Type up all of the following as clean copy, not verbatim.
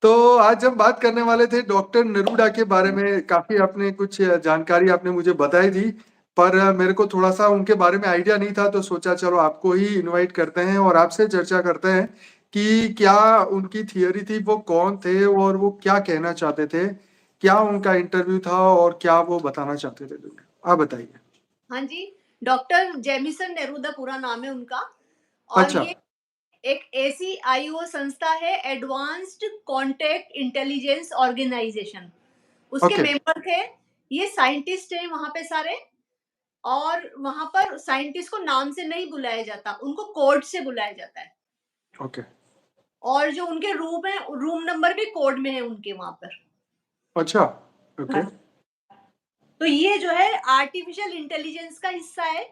तो आज हम बात करने वाले थे डॉक्टर नेरूडा के बारे में। काफ़ी आपने कुछ जानकारी आपने मुझे बताई थी, पर मेरे को थोड़ा-सा उनके बारे में आइडिया नहीं था, तो सोचा चलो आपको ही इनवाइट करते हैं और आपसे चर्चा करते हैं कि क्या उनकी थियरी थी, वो कौन थे और वो क्या कहना चाहते थे? क्या उनका इंटरव्यू था और क्या वो बताना चाहते थे दुनिया? आप बताइए। हाँ जी, डॉक्टर जेमिसन नेरूदा पूरा नाम है उनका। और अच्छा, ये एक ऐसी आईओ संस्था है, एडवांस्ड कॉन्टैक्ट इंटेलिजेंस ऑर्गेनाइजेशन। उसके ओके, मेंबर थे। ये साइंटिस्ट हैं वहाँ पे सारे। और वहाँ पर साइंटिस्ट को नाम से नहीं बुलाया जाता, उनको कोड से बुलाया जाता है। ओके। और जो उनके रूम है, रूम नंबर भी कोड में है उनके वहाँ पर। अच्छा, ओके, तो ये जो है आर्टिफिशियल इंटेलिजेंस का हिस्सा है।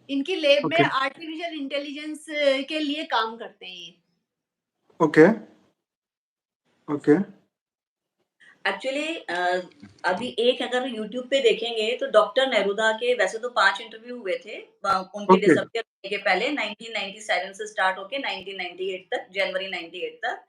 इनकी लैब में ओके, आर्टिफिशियल इंटेलिजेंस के लिए काम करते हैं ये। ओके, ओके, एक्चुअली अभी एक अगर यूट्यूब पे देखेंगे तो डॉक्टर नेरुदा के वैसे तो 5 इंटरव्यू हुए थे उनके ओके, डिसअपियर होने के पहले 1997 से स्टार्ट होके 1998 तक, जनवरी 98 तक।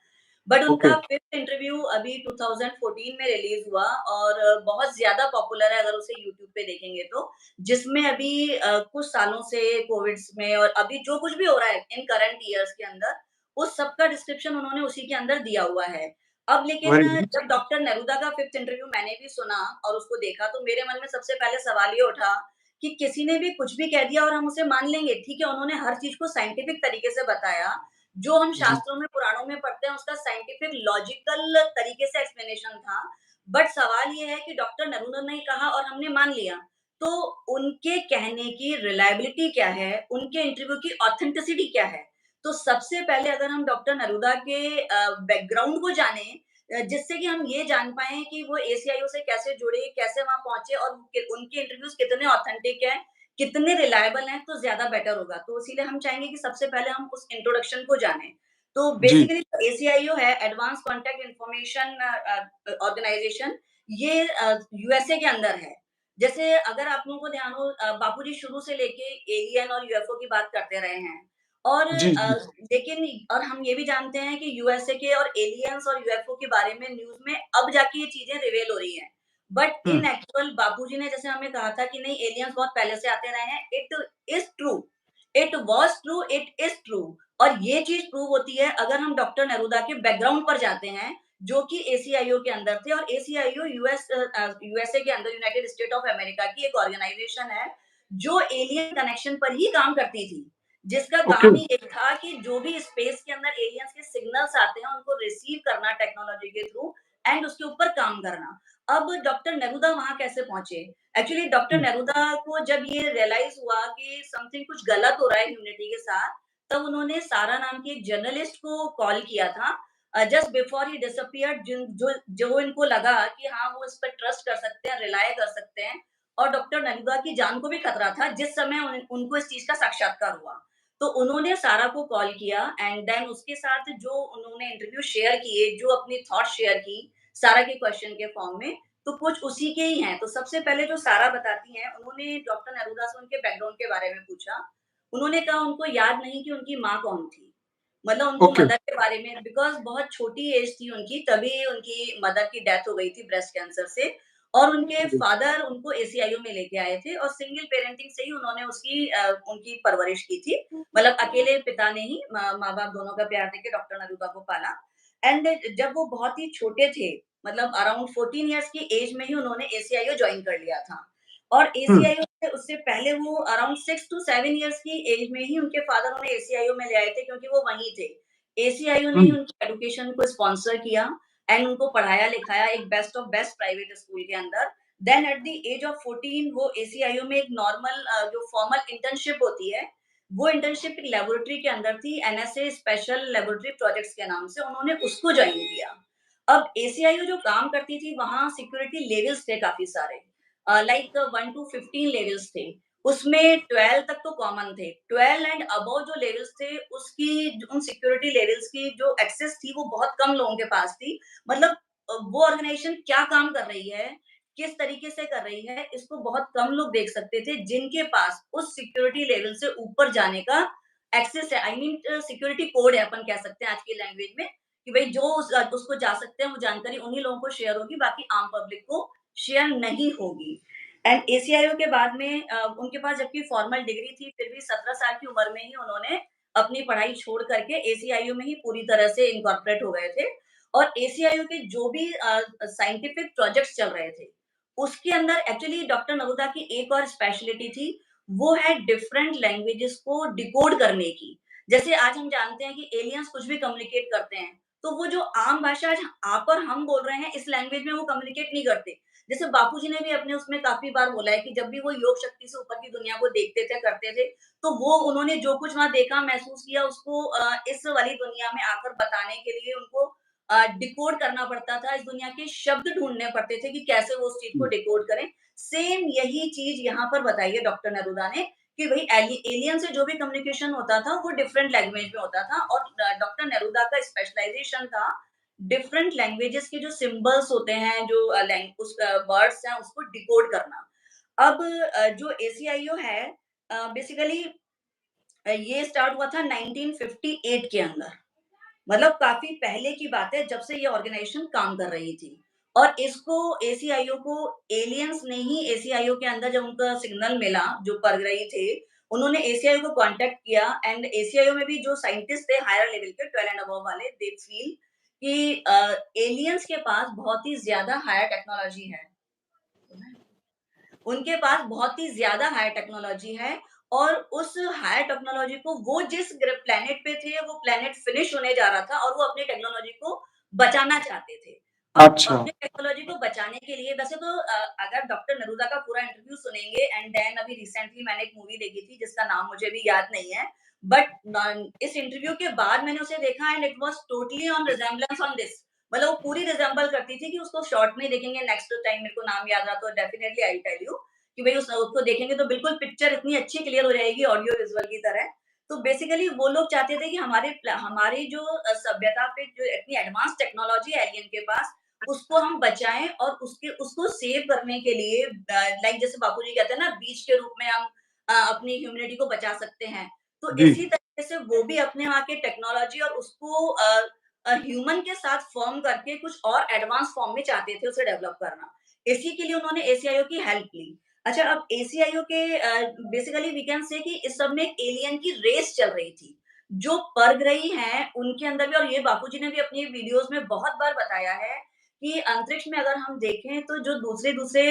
बट ओके, उनका 5th इंटरव्यू अभी 2014 में रिलीज़ हुआ और बहुत ज़्यादा पॉपुलर है अगर उसे यूट्यूब पे देखेंगे तो। जिसमें अभी कुछ सालों से कोविड्स में और अभी जो कुछ भी हो रहा है इन करंट ईयर्स के अंदर, उस सब का डिस्क्रिप्शन उन्होंने उसी के अंदर दिया हुआ है। अब लेकिन वेरी नाइस। जब डॉक्टर नेरुदा का 5th इंटरव्यू मैंने भी सुना और उसको देखा तो मेरे मन में सबसे पहले सवाल ये उठा कि किसी ने भी कुछ भी कह दिया और हम उसे मान लेंगे, ठीक है, उन्होंने हर चीज़ को साइंटिफिक तरीके से बताया। जो हम जी, शास्त्रों में, पुराणों में पढ़ते हैं उसका साइंटिफिक लॉजिकल तरीके से एक्सप्लेनेशन था। बट सवाल ये है कि डॉक्टर नेरुदा ने कहा और हमने मान लिया, तो उनके कहने की रिलायबिलिटी क्या है? उनके इंटरव्यू की ऑथेंटिसिटी क्या है? तो सबसे पहले अगर हम डॉक्टर नेरुदा के बैकग्राउंड को जानें जिससे कि हम ये जान पाएँ कि वो एसीआईओ से कैसे जुड़े, कैसे वहाँ पहुँचे और उनके इंटरव्यूज़ कितने ऑथेंटिक हैं, कितने रिलायबल हैं, तो ज़्यादा बेटर होगा। तो इसीलिए हम चाहेंगे कि सबसे पहले हम उस इंट्रोडक्शन को जानें। तो जी, बेसिकली जो एसीआईओ है, एडवांस कॉन्टैक्ट इन्फॉर्मेशन ऑर्गनाइज़ेशन, ये यूएसए के अंदर है। जैसे अगर आप लोगों को ध्यान हो बापूजी शुरू से लेके एलियन और यूएफओ की बात करते रहे हैं और जी, जी, लेकिन और हम ये भी जानते हैं कि यूएसए के और एलियंस और यूएफओ के बारे में न्यूज़ में अब जाके ये चीज़ें रिवील हो रही हैं। बट हुँ, इन एक्चुअल बापूजी ने जैसे हमें कहा था कि नहीं एलियंस बहुत पहले से आते रहे हैं। It is true, it was true, it is true और ये चीज़ प्रूव होती है अगर हम डॉक्टर नेरुदा के बैकग्राउंड पर जाते हैं, जो कि एसीआईओ के अंदर थे और एसीआईओ यूएसए के अंदर यूनाइटेड स्टेट ऑफ अमेरिका की एक ऑर्गेनाइज़ेशन है, जो एलियन कनेक्शन पर ही काम करती थी। जिसका ओके, काम ही एक था कि जो भी स्पेस के अंदर एलियंस के सिग्नल्स आते हैं उनको रिसीव करना टेक्नोलॉजी के थ्रू एंड उसके ऊपर काम करना। अब डॉक्टर नेरुदा वहाँ कैसे पहुँचे? एक्चुअली डॉक्टर हुँ, नेरुदा को जब ये रियलाइज़ हुआ कि समथिंग कुछ गलत हो रहा है ह्यूमैनिटी के साथ, तब उन्होंने सारा नाम की एक जर्नलिस्ट को कॉल किया था जस्ट बिफोर ही डिसअपीयर्ड जिन जो जो इनको लगा कि हाँ, वो इस पे ट्रस्ट कर सकते हैं, रिलाय कर सकते हैं और डॉक्टर नेरुदा की जान को भी खतरा था जिस समय उनको इस चीज़ का साक्षात्कार हुआ। तो उन्होंने सारा को कॉल किया एंड देन उसके साथ जो उन्होंने इंटरव्यू शेयर किए, जो अपनी थॉट्स शेयर की, सारा के क्वेश्चन के फॉर्म में, तो कुछ उसी के ही हैं। तो सबसे पहले जो सारा बताती हैं, उन्होंने डॉक्टर नेरुदा से उनके बैकग्राउंड के बारे में पूछा। उन्होंने कहा उनको याद नहीं कि उनकी माँ कौन थी। मतलब उनको ओके, मदर के बारे में बिकॉज़ बहुत छोटी एज थी उनकी, तभी उनकी मदर की डेथ हो गई थी ब्रेस्ट कैंसर से और उनके जी, फादर उनको एसीआईयू में लेके आए थे और सिंगल पेरेंटिंग से ही उन्होंने उनकी परवरिश की थी। मतलब अकेले पिता ने ही माँ-बाप दोनों का प्यार देके डॉक्टर नरूदा को पाला एंड जब वो बहुत ही छोटे थे, मतलब अराउंड 14 इयर्स की एज में ही उन्होंने एसीआईयू जॉइन कर लिया था और हुँ, एसीआईयू से उससे पहले वो अराउंड 6 टू 7 इयर्स की एज में ही उनके फादर उन्हें एसीआईयू में ले आए थे क्योंकि वो वहीं थे। एसीआईयू ने हुँ, ही उनकी एजुकेशन को स्पॉन्सर किया एंड उनको पढ़ाया-लिखाया एक best of best private school के अंदर। Then at the age of 14 वो एसीआईयू में एक नॉर्मल जो फॉर्मल इंटर्नशिप होती है, वो इंटर्नशिप एक लेबोरेटरी के अंदर थी, एनएसए स्पेशल लेबोरेटरी प्रोजेक्ट्स के नाम से उन्होंने उसको जॉइन किया। अब एसीआईयू जो काम करती थी, वहाँ सिक्योरिटी लेवल्स थे काफ़ी सारे लाइक 1 टू 15 लेवल्स थे। उसमें 12 तक तो कॉमन थे। 12 एंड अबव जो लेवल्स थे, उन सिक्योरिटी लेवल्स की जो एक्सेस थी, वो बहुत कम लोगों के पास थी। मतलब वो ऑर्गेनाइजेशन क्या काम कर रही है, किस तरीके से कर रही है, इसको बहुत कम लोग देख सकते थे, जिनके पास उस सिक्योरिटी लेवल से ऊपर जाने का एक्सेस है। आई मीन सिक्योरिटी कोड है अपन कह सकते हैं आज की लैंग्वेज में, कि भाई जो उसको जा सकते हैं वो जानकारी उन्हीं लोगों को शेयर होगी, बाकी आम पब्लिक को शेयर नहीं होगी। एंड एसीआईओ के बाद में उनके पास जबकि फॉर्मल डिग्री थी, फिर भी 17 साल की उम्र में ही उन्होंने अपनी पढ़ाई छोड़ करके एसीआईओ में ही पूरी तरह से इनकॉर्पोरेट हो गए थे। और एसीआईओ के जो भी साइंटिफिक प्रोजेक्ट्स चल रहे थे, उसके अंदर एक्चुअली डॉक्टर नरूदा की एक और स्पेशलिटी थी, वो है डिफरेंट लैंग्वेजेस को डिकोड करने की। जैसे आज हम जानते हैं कि एलियंस कुछ भी कम्युनिकेट करते हैं, तो वो जो आम भाषा आज आप और हम बोल रहे हैं, इस लैंग्वेज में वो कम्युनिकेट नहीं करते। जैसे बापूजी ने भी अपने उसमें काफ़ी बार बोला है कि जब भी वो योग शक्ति से ऊपर की दुनिया को देखते थे, करते थे, तो वो उन्होंने जो कुछ वहाँ देखा, महसूस किया, उसको इस वाली दुनिया में आकर बताने के लिए उनको डिकोड करना पड़ता था। इस दुनिया के शब्द ढूँढने पड़ते थे कि कैसे वो उस चीज़ को डिकोड करें। सेम यही चीज़ यहाँ पर बताई है डॉक्टर नरूदा ने कि भई एलियन से जो भी कम्युनिकेशन होता था, वो डिफरेंट लैंग्वेज में होता था और डॉक्टर नेरूदा का स्पेशलाइज़ेशन था डिफरेंट लैंग्वेजेस के जो सिंबल्स होते हैं, जो वर्ड्स हैं, उसको डिकोड करना। अब जो एसीआईओ है बेसिकली ये स्टार्ट हुआ था 1958 के अंदर। मतलब काफ़ी पहले की बात है जब से ये ऑर्गेनाइज़ेशन काम कर रही थी। और इसको एसीआईओ को एलियंस ने ही एसीआईओ के अंदर जब उनका सिग्नल मिला, जो परग्रही थे, उन्होंने एसीआईओ को कॉन्टैक्ट किया एंड एसीआईओ में भी जो साइंटिस्ट थे हायर लेवल के 12 एंड अबव वाले, दे फील कि एलियंस के पास बहुत ही ज़्यादा हायर टेक्नोलॉजी है। उनके पास बहुत ही ज़्यादा हायर टेक्नोलॉजी है और उस हायर टेक्नोलॉजी को वो जिस प्लेनेट पे थे, वो प्लेनेट फिनिश होने जा रहा था और वो अपनी टेक्नोलॉजी को बचाना चाहते थे। अब अच्छा। अपनी टेक्नोलॉजी को बचाने के लिए वैसे तो अगर डॉक्टर नरूदा का पूरा इंटरव्यू सुनेंगे एंड देन अभी रिसेंटली मैंने एक मूवी देखी थी जिसका नाम मुझे भी याद नहीं है, बट इस इंटरव्यू के बाद मैंने उसे देखा and it was totally on resemblance on this. मतलब वो पूरी रिजेम्बल करती थी कि उसको शॉर्ट में देखेंगे, नेक्स्ट टाइम मेरे को नाम याद रहा तो definitely I will tell you कि भई उसको देखेंगे तो बिल्कुल पिक्चर इतनी अच्छी क्लियर हो जाएगी ऑडियो विजुअल की तरह। तो बेसिकली वो लोग चाहते थे कि हमारी जो सभ्यता पे जो इतनी एडवांस टेक्नोलॉजी है एलियन के पास, उसको हम बचाएँ और उसको सेव करने के लिए लाइक जैसे बापूजी कहते हैं ना बीज के रूप में हम अपनी ह्यूमैनिटी को बचा सकते हैं। तो जी। इसी तरीके से वो भी अपने वहाँ के टेक्नोलॉजी और उसको ह्यूमन के साथ फॉर्म करके कुछ और एडवांस फॉर्म में चाहते थे उसे डेवलप करना। इसी के लिए उन्होंने एसीआईओ की हेल्प ली। अच्छा अब एसीआईओ के बेसिकली वी कैन से कि इस सब में एलियन की रेस चल रही थी। जो परग्रही हैं, उनके अंदर भी और ये बापूजी ने भी अपनी वीडियोज़ में बहुत बार बताया है कि अंतरिक्ष में अगर हम देखें तो जो दूसरे-दूसरे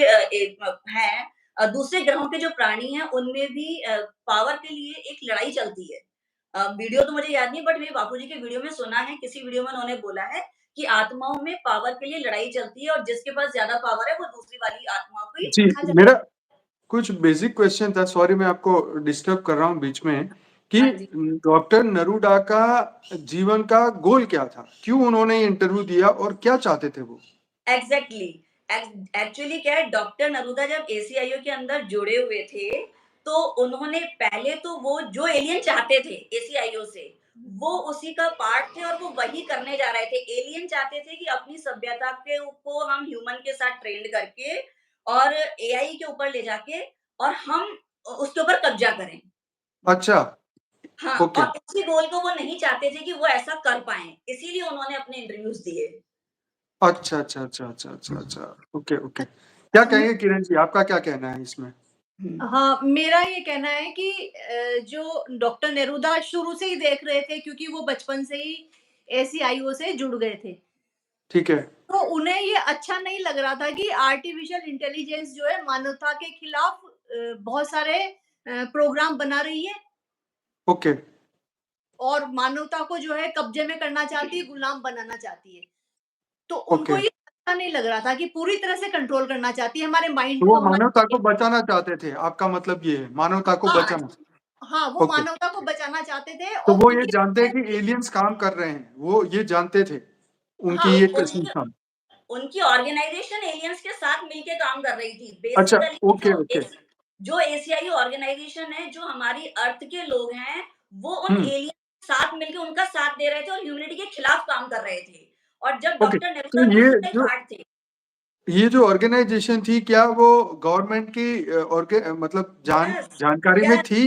हैं दूसरे ग्रहों के जो प्राणी हैं, उनमें भी पावर के लिए एक लड़ाई चलती है। वीडियो तो मुझे याद नहीं बट मैंने बापूजी के वीडियो में सुना है, किसी वीडियो में उन्होंने बोला है कि आत्माओं में पावर के लिए लड़ाई चलती है और जिसके पास ज़्यादा पावर है, वो दूसरी वाली आत्माओं को ही जी, खा जाता मेरा कुछ बेसिक क्वेश्चन था, सॉरी मैं आपको डिस्टर्ब कर रहा हूँ बीच में, कि हाँ जी। डॉक्टर नरूडा का जीवन का गोल क्या था? क्यों उन्होंने ये इंटरव्यू दिया और क्या चाहते थे वो? एग्ज़ैक्टली एक्चुअली क्या है डॉक्टर नरूदा जब एसीआईओ के अंदर जुड़े हुए थे, तो उन्होंने पहले तो वो जो एलियन चाहते थे एसीआईओ से, वो उसी का पार्ट थे और वो वही करने जा रहे थे। एलियन चाहते थे कि अपनी सभ्यता को हम ह्यूमन के साथ ट्रेंड करके और एआई के ऊपर ले जाके और हम उसके ऊपर कब्ज़ा करें। अच्छा, हाँ, ओके। और उसी गोल को वो नहीं चाहते थे कि वो ऐसा कर पाएँ, इसीलिए उन्होंने अपने इंटरव्यूज़ दिए। अच्छा। Okay, okay. क्या कहेंगे किरण जी, आपका क्या कहना है इसमें? हुँ। हाँ, मेरा ये कहना है कि जो डॉक्टर नेरूदा शुरू से ही देख रहे थे क्योंकि वो बचपन से ही एसीआईओ से जुड़ गए थे। ठीक है, तो उन्हें ये अच्छा नहीं लग रहा था कि आर्टिफिशियल इंटेलिजेंस जो है मानवता के खिलाफ बहुत सारे प्रोग्राम बना रही है ओके, और मानवता को जो है कब्जे में करना चाहती है, गुलाम बनाना चाहती है। तो ओके। उनको ये अच्छा नहीं लग रहा था कि पूरी तरह से कंट्रोल करना चाहती है हमारे माइंड तो को, वो मानवता हमारे को बचाना चाहते थे, आपका मतलब ये है, मानवता को हाँ, बचाना। हाँ, वो ओके, मानवता को बचाना चाहते थे तो और वो ये उनकी जानते हैं कि एलियंस काम कर रहे हैं, वो ये जानते थे, हाँ, उनकी ये उनकी संस्था। उनकी ऑर्गेनाइजेशन एलियंस के साथ मिलके काम कर रही थी। अच्छा, बेसिकली ओके, ओके। जो एशियाई ऑर्गेनाइजेशन है, जो हमारी अर्थ के लोग हैं, वो उन हुँ, एलियंस के साथ मिलके उनका साथ दे रहे थे और ह्यूमैनिटी के खिलाफ काम कर रहे थे। और जब ओके। डॉक्टर तो नेरूदा भी उसी का ही पार्ट थे। ये जो ऑर्गेनाइजेशन थी, क्या वो गवर्नमेंट की मतलब यस, जानकारी में यस। थी?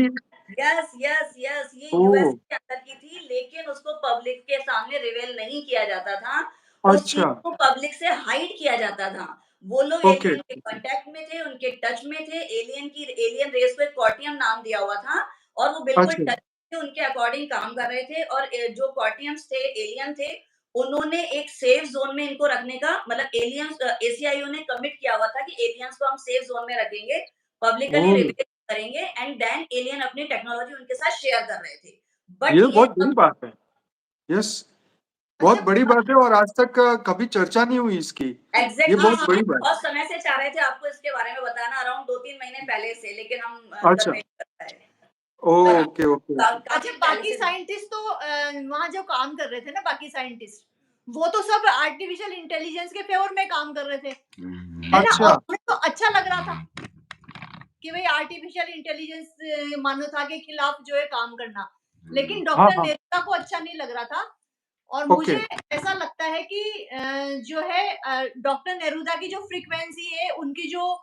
यस, यस, यस, ये ओह! यूएस के अंदर की थी, लेकिन उसको पब्लिक के सामने रिवील नहीं किया जाता था। उस चीज़ अच्छा, को पब्लिक से हाइड किया जाता था। वो लोग ओके, एलियन के कॉन्टैक्ट में थे, उनके टच में थे, एलियन रेस को एक कॉर्टियम नाम दिया हुआ था और वो बिल्कुल अच्छा, टच में उनके अकॉर्डिंग काम कर रहे थे और जो कॉर्टियम्स थे, एलियन थे, उन्होंने एक सेफ ज़ोन में इनको रखने का मतलब एसीआईओ ने कमिट किया हुआ था कि एलियंस को हम सेफ ज़ोन में रखेंगे, पब्लिकली ओह! रिवील करेंगे एंड देन एलियन अपनी टेक्नोलॉजी उनके साथ शेयर कर रहे थे। बट ये ये बहुत बड़ी सब बात है। यस, बहुत अच्छा बड़ी बात है और आज तक कभी चर्चा नहीं हुई इसकी। ये एग्ज़ैक्टली बहुत हाँ, बड़ी ये बात बहुत समय से चाह रहे थे आपको इसके बारे में बताना अराउंड 2-3 महीने पहले से, लेकिन हम है। कर अच्छा, नहीं कर पाए। पर ओके, ओके, ओके। अच्छा काफ़ी पहले बाकी से साइंटिस्ट तो वहाँ जो काम कर रहे थे ना बाकी साइंटिस्ट वो तो सब आर्टिफिशियल इंटेलिजेंस के फेवर में काम कर रहे थे है ना और अच्छा, हमें तो अच्छा लग रहा था कि भाई आर्टिफिशियल इंटेलिजेंस मानवता के खिलाफ जो है काम करना लेकिन हाँ, डॉक्टर हाँ, नेता को अच्छा नहीं लग रहा था और ओके, मुझे ऐसा लगता है कि जो है डॉक्टर नेरुदा की जो फ्रीक्वेंसी है उनकी जो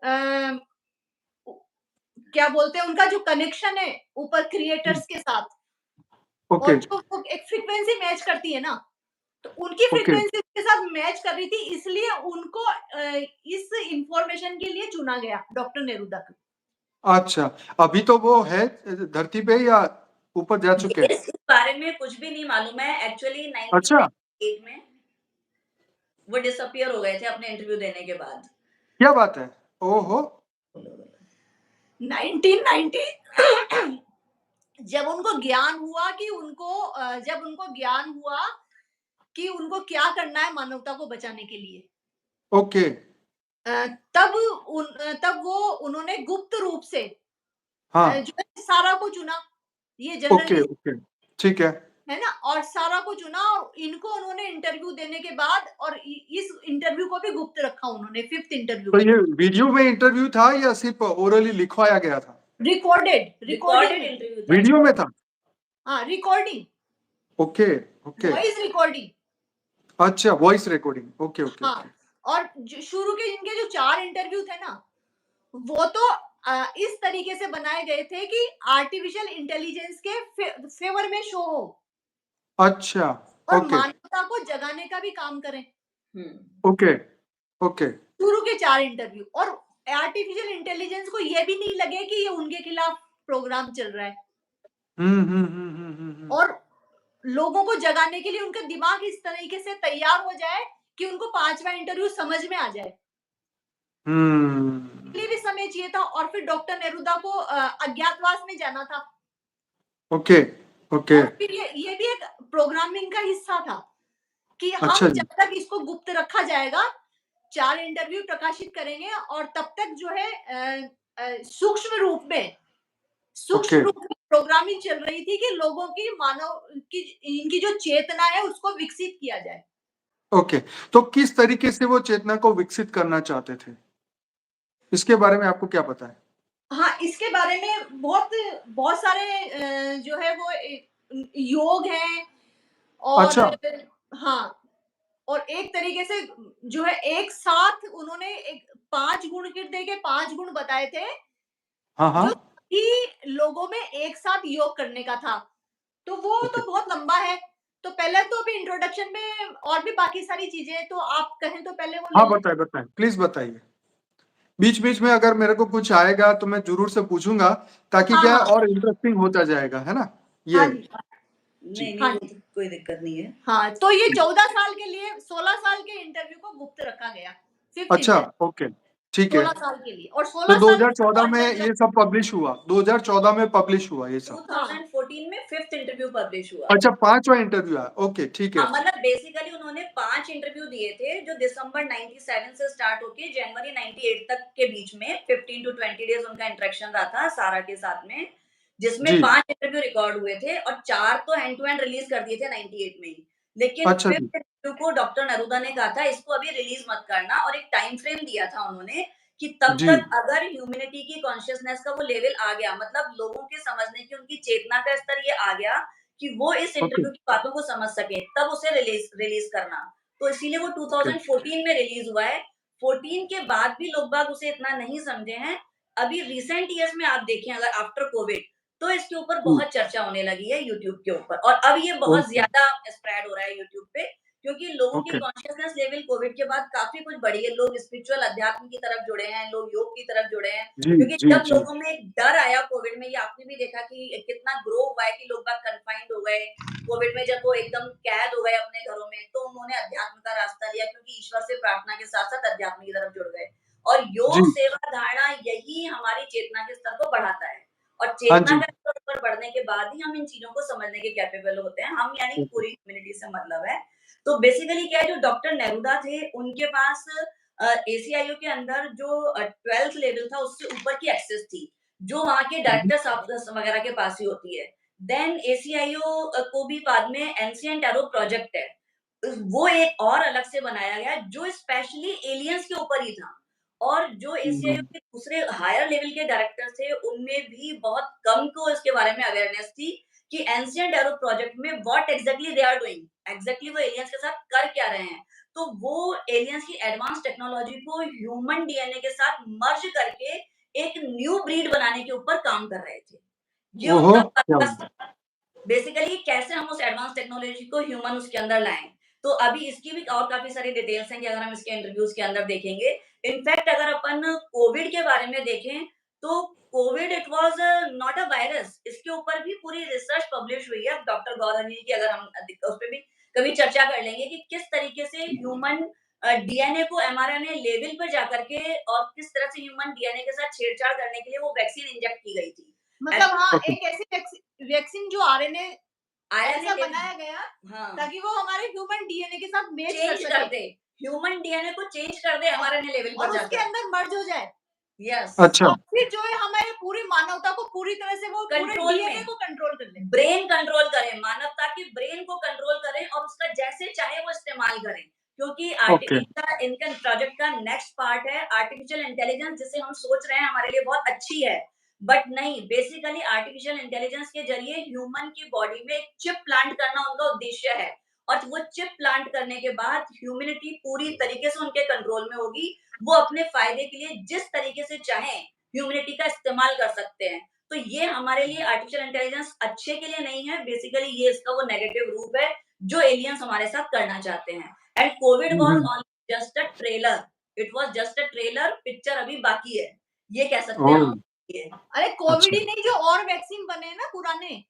अ, क्या बोलते हैं उनका जो कनेक्शन है ऊपर हुँ, क्रिएटर्स के साथ ओके, और जो वो एक फ्रीक्वेंसी मैच करती है ना तो उनकी ओके, फ्रीक्वेंसी के साथ मैच कर रही थी इसलिए उनको इस इंफॉर्मेशन के लिए चुना गया डॉक्टर नेरुदा को अच्छा, अभी तो वो है धरती पे या ऊपर जा चुके हैं? इस बारे में कुछ भी नहीं मालूम है। एक्चुअली अच्छा, 1998 में वो डिसअपीयर हो गए थे अपने इंटरव्यू देने के बाद। क्या बात है? ओहो! 1990 जब उनको ज्ञान हुआ कि जब उनको ज्ञान हुआ कि उनको क्या करना है मानवता को बचाने के लिए ओके, तब वो उन्होंने गुप्त रूप से हाँ, जो है सारा को चुना ये ओके, जर्नलिस्ट ओके, ठीक है। है ना और सारा को चुना और इनको उन्होंने इंटरव्यू देने के बाद और इस इंटरव्यू को भी गुप्त रखा उन्होंने फिफ्थ इंटरव्यू तो को ये वीडियो में इंटरव्यू था या सिर्फ ओरली लिखवाया गया था? रिकॉर्डेड रिकॉर्डिंग रिकॉर्डेड में इंटरव्यू था। वीडियो में था? हाँ recording okay, okay, voice recording अच्छा वॉइस रिकॉर्डिंग, ओके, ओके, हाँ ओके, और शुरू के इनके जो 4 इंटरव्यू थे ना वो तो इस तरीके से बनाए गए थे कि आर्टिफिशियल इंटेलिजेंस के फेवर में शो हो अच्छा, और ओके, मानवता को जगाने का भी काम करें हुँ। ओके, ओके, शुरू के 4 इंटरव्यू और आर्टिफिशियल इंटेलिजेंस को ये भी नहीं लगे कि ये उनके खिलाफ प्रोग्राम चल रहा है हुँ। और लोगों को जगाने के लिए उनका दिमाग इस तरीके से तैयार हो जाए कि उनको 5वां इंटरव्यू समझ में आ जाए। हुँ, इसके लिए भी समय चाहिए था और फिर डॉक्टर नेरुदा को अज्ञातवास में जाना था ओके, ओके, और फिर ये भी एक प्रोग्रामिंग का हिस्सा था कि हम अच्छा जी, जब तक इसको गुप्त रखा जाएगा 4 इंटरव्यू प्रकाशित करेंगे और तब तक जो है ओके, सूक्ष्म रूप में प्रोग्रामिंग चल रही थी कि लोगों की मानव की इनकी जो चेतना है उसको विकसित किया जाए। ओके। तो किस तरीके से वो चेतना को विकसित करना चाहते थे? इसके बारे में आपको क्या पता है? हाँ, इसके बारे में बहुत बहुत सारे जो है वो योग हैं और अच्छा, हाँ, और एक तरीके से जो है एक साथ उन्होंने एक 5 गुण हृदय के 5 गुण बताए थे, हाँ, जो हाँ, सभी लोगों में एक साथ योग करने का था। तो वो ओके। तो बहुत लंबा है। तो पहले तो अभी इंट्रोडक्शन में और भी बाकी सारी चीज़ें हैं, तो आप कहें तो पहले वो ले हाँ, लें? बताएँ, बताएँ, प्लीज़ बताइए। बीच-बीच में अगर मेरे को कुछ आएगा तो मैं ज़रूर से पूछूँगा ताकि हाँ, क्या है हाँ। और इंटरेस्टिंग होता जाएगा, है ना? ये हाँ है। जी। जी। नहीं, नहीं, हाँ वो जी। तो कोई दिक्कत नहीं है। हाँ, तो ये 14 साल के लिए 16 साल के इंटरव्यू को गुप्त रखा गया। 5th अच्छा, इंटरव्यू ओके, ठीक है। 16 साल के लिए और तो 16 साल के 2014 बाद में जब ये सब पब्लिश हुआ, 2014 में पब्लिश हुआ ये सब। हाँ, 2014 में 5th इंटरव्यू पब्लिश हुआ। अच्छा 5वाँ इंटरव्यू आया, ओके, ठीक है। हाँ, मतलब बेसिकली उन्होंने 5 इंटरव्यू दिए थे, जो दिसंबर 97 से स्टार्ट होके जनवरी 98 तक के बीच में 15 टू 20 डेज़ उनका इंटरेक्शन रहा था सारा के साथ में, जिसमें जी, 5 इंटरव्यू रिकॉर्ड हुए थे और 4 तो एंड टू एंड रिलीज़ कर दिए थे 98 में ही। लेकिन अच्छा जी, 5th इंटरव्यू को डॉक्टर नरूदा ने कहा था इसको अभी रिलीज़ मत करना और एक टाइम फ्रेम दिया था उन्होंने कि तब जी, तक अगर ह्यूमैनिटी की कॉन्शियसनेस का वो लेवल आ गया, मतलब लोगों के समझने की उनकी चेतना का स्तर ये आ गया कि वो इस ओके, इंटरव्यू की बातों को समझ सकें, तब उसे रिलीज़ करना। तो इसीलिए वो ओके, 2014 में रिलीज़ हुआ है। 14 के बाद भी लोग बाग उसे इतना नहीं समझे हैं। अभी रिसेंट ईयर्स में आप देखें अगर आफ्टर कोविड, तो इसके ऊपर जी। बहुत चर्चा होने लगी है यूट्यूब के ऊपर और अब ये बहुत ओके, ज़्यादा स्प्रेड हो रहा है यूट्यूब पे क्योंकि लोगों की ओके। कॉन्शियसनेस लेवल कोविड के बाद काफ़ी कुछ बढ़ी है। लोग स्पिरिचुअल अध्यात्म की तरफ जुड़े हैं, लोग योग की तरफ जुड़े हैं जी, क्योंकि जी, जब जी। लोगों में एक डर आया कोविड में, ये आपने भी देखा कि कितना ग्रो हुआ है कि लोग बाग कन्फाइंड हो गए। कोविड में जब वो एकदम कैद हो गए अपने घरों में, तो उन्होंने अध्यात्म का रास्ता लिया क्योंकि ईश्वर से प्रार्थना के साथ-साथ अध्यात्म की तरफ जुड़ गए। और जी। योग, सेवा, धारणा यही हमारी चेतना के स्तर को बढ़ाता है और हाँ चेतना जी। का स्तर ऊपर बढ़ने के बाद ही हम इन चीज़ों को समझने के कैपेबल होते हैं। हम यानी कि ओके। पूरी ह्यूमैनिटी से मतलब है। तो बेसिकली क्या है, जो डॉक्टर नेरुदा थे, उनके पास एसीआईयू के अंदर जो 12th लेवल था, उससे ऊपर की एक्सेस थी, जो वहाँ के हुँ, डायरेक्टर साहब वगैरह के पास ही होती है। देन एसीआईयू को भी बाद में एंशिएंट एरो प्रोजेक्ट है। वो एक और अलग से बनाया गया जो स्पेशली एलियंस के ऊपर ही था और जो एसीआईयू हुँ। के दूसरे हायर लेवल के डायरेक्टर थे, उनमें भी बहुत कम को इसके बारे में अवेयरनेस थी कि एंशिएंट एरो प्रोजेक्ट में what exactly they are doing, exactly वो एलियंस के साथ कर क्या रहे हैं। तो वो एलियंस की एडवांस टेक्नोलॉजी को ह्यूमन डीएनए के साथ मर्ज करके एक न्यू ब्रीड बनाने के ऊपर काम कर रहे थे। ये ओहो! उनका क्या पर्पस बात था। बेसिकली कैसे हम उस एडवांस टेक्नोलॉजी को ह्यूमन उसके अंदर लाएँ। तो अभी इसकी भी और काफ़ी सारी डिटेल्स हैं कि अगर हम इसके इंटरव्यूज़ के अंदर देखेंगे। इनफैक्ट अगर अपन कोविड के बारे में देखें, तो Covid it was not a virus, इसके ऊपर भी पूरी रिसर्च पब्लिश हुई है। डॉक्टर गौर अनिल की अगर हम उस पे भी कभी चर्चा कर लेंगे कि किस तरीके से ह्यूमन डीएनए को एमआरएनए लेवल पर जाकर के और किस तरह से ह्यूमन डीएनए के साथ छेड़छाड़ करने के लिए वो वैक्सीन इंजेक्ट की गई थी। मतलब हाँ, ओके। एक ऐसी वैक्सीन जो आरएनए आरएनए ऐसा लेवल बनाया गया हाँ। ताकि वो हमारे ह्यूमन डीएनए के साथ मैच कर चेंज कर सके दे, ह्यूमन डीएनए को चेंज कर दे और एमआरएनए लेवल पर उसके जाकर। अंदर मर्ज हो जाए यस, अच्छा। और फिर जो है हमारे पूरी मानवता को पूरी तरह से वो पूरे कंट्रोल डीएनए में को कंट्रोल कर ले। ब्रेन कंट्रोल करें, मानवता की ब्रेन को कंट्रोल करें और उसका जैसे चाहे वो इस्तेमाल करें। क्योंकि ओके। इनका इनका प्रोजेक्ट का नेक्स्ट पार्ट है आर्टिफिशियल इंटेलिजेंस, जिसे हम सोच रहे हैं हमारे लिए बहुत अच्छी है। बट नहीं, बेसिकली आर्टिफिशियल इंटेलिजेंस के ज़रिए ह्यूमन की बॉडी में एक चिप प्लांट करना उनका उद्देश्य है। और वो चिप प्लांट करने के बाद ह्यूमैनिटी पूरी तरीके से उनके कंट्रोल में होगी। वो अपने फ़ायदे के लिए जिस तरीके से चाहें ह्यूमैनिटी का इस्तेमाल कर सकते हैं। तो ये हमारे लिए आर्टिफिशियल इंटेलिजेंस अच्छे के लिए नहीं है, बेसिकली ये इसका वो नेगेटिव रूप है जो एलियंस हमारे साथ करना चाहते हैं। And Covid hmm, was hmm. Only just a trailer, it was just a trailer, picture अभी बाकी है, ये कह सकते हैं ओह! हम ये अरे कोविड अच्छा। ही नहीं, जो और वैक्सीन बने हैं ना पुराने,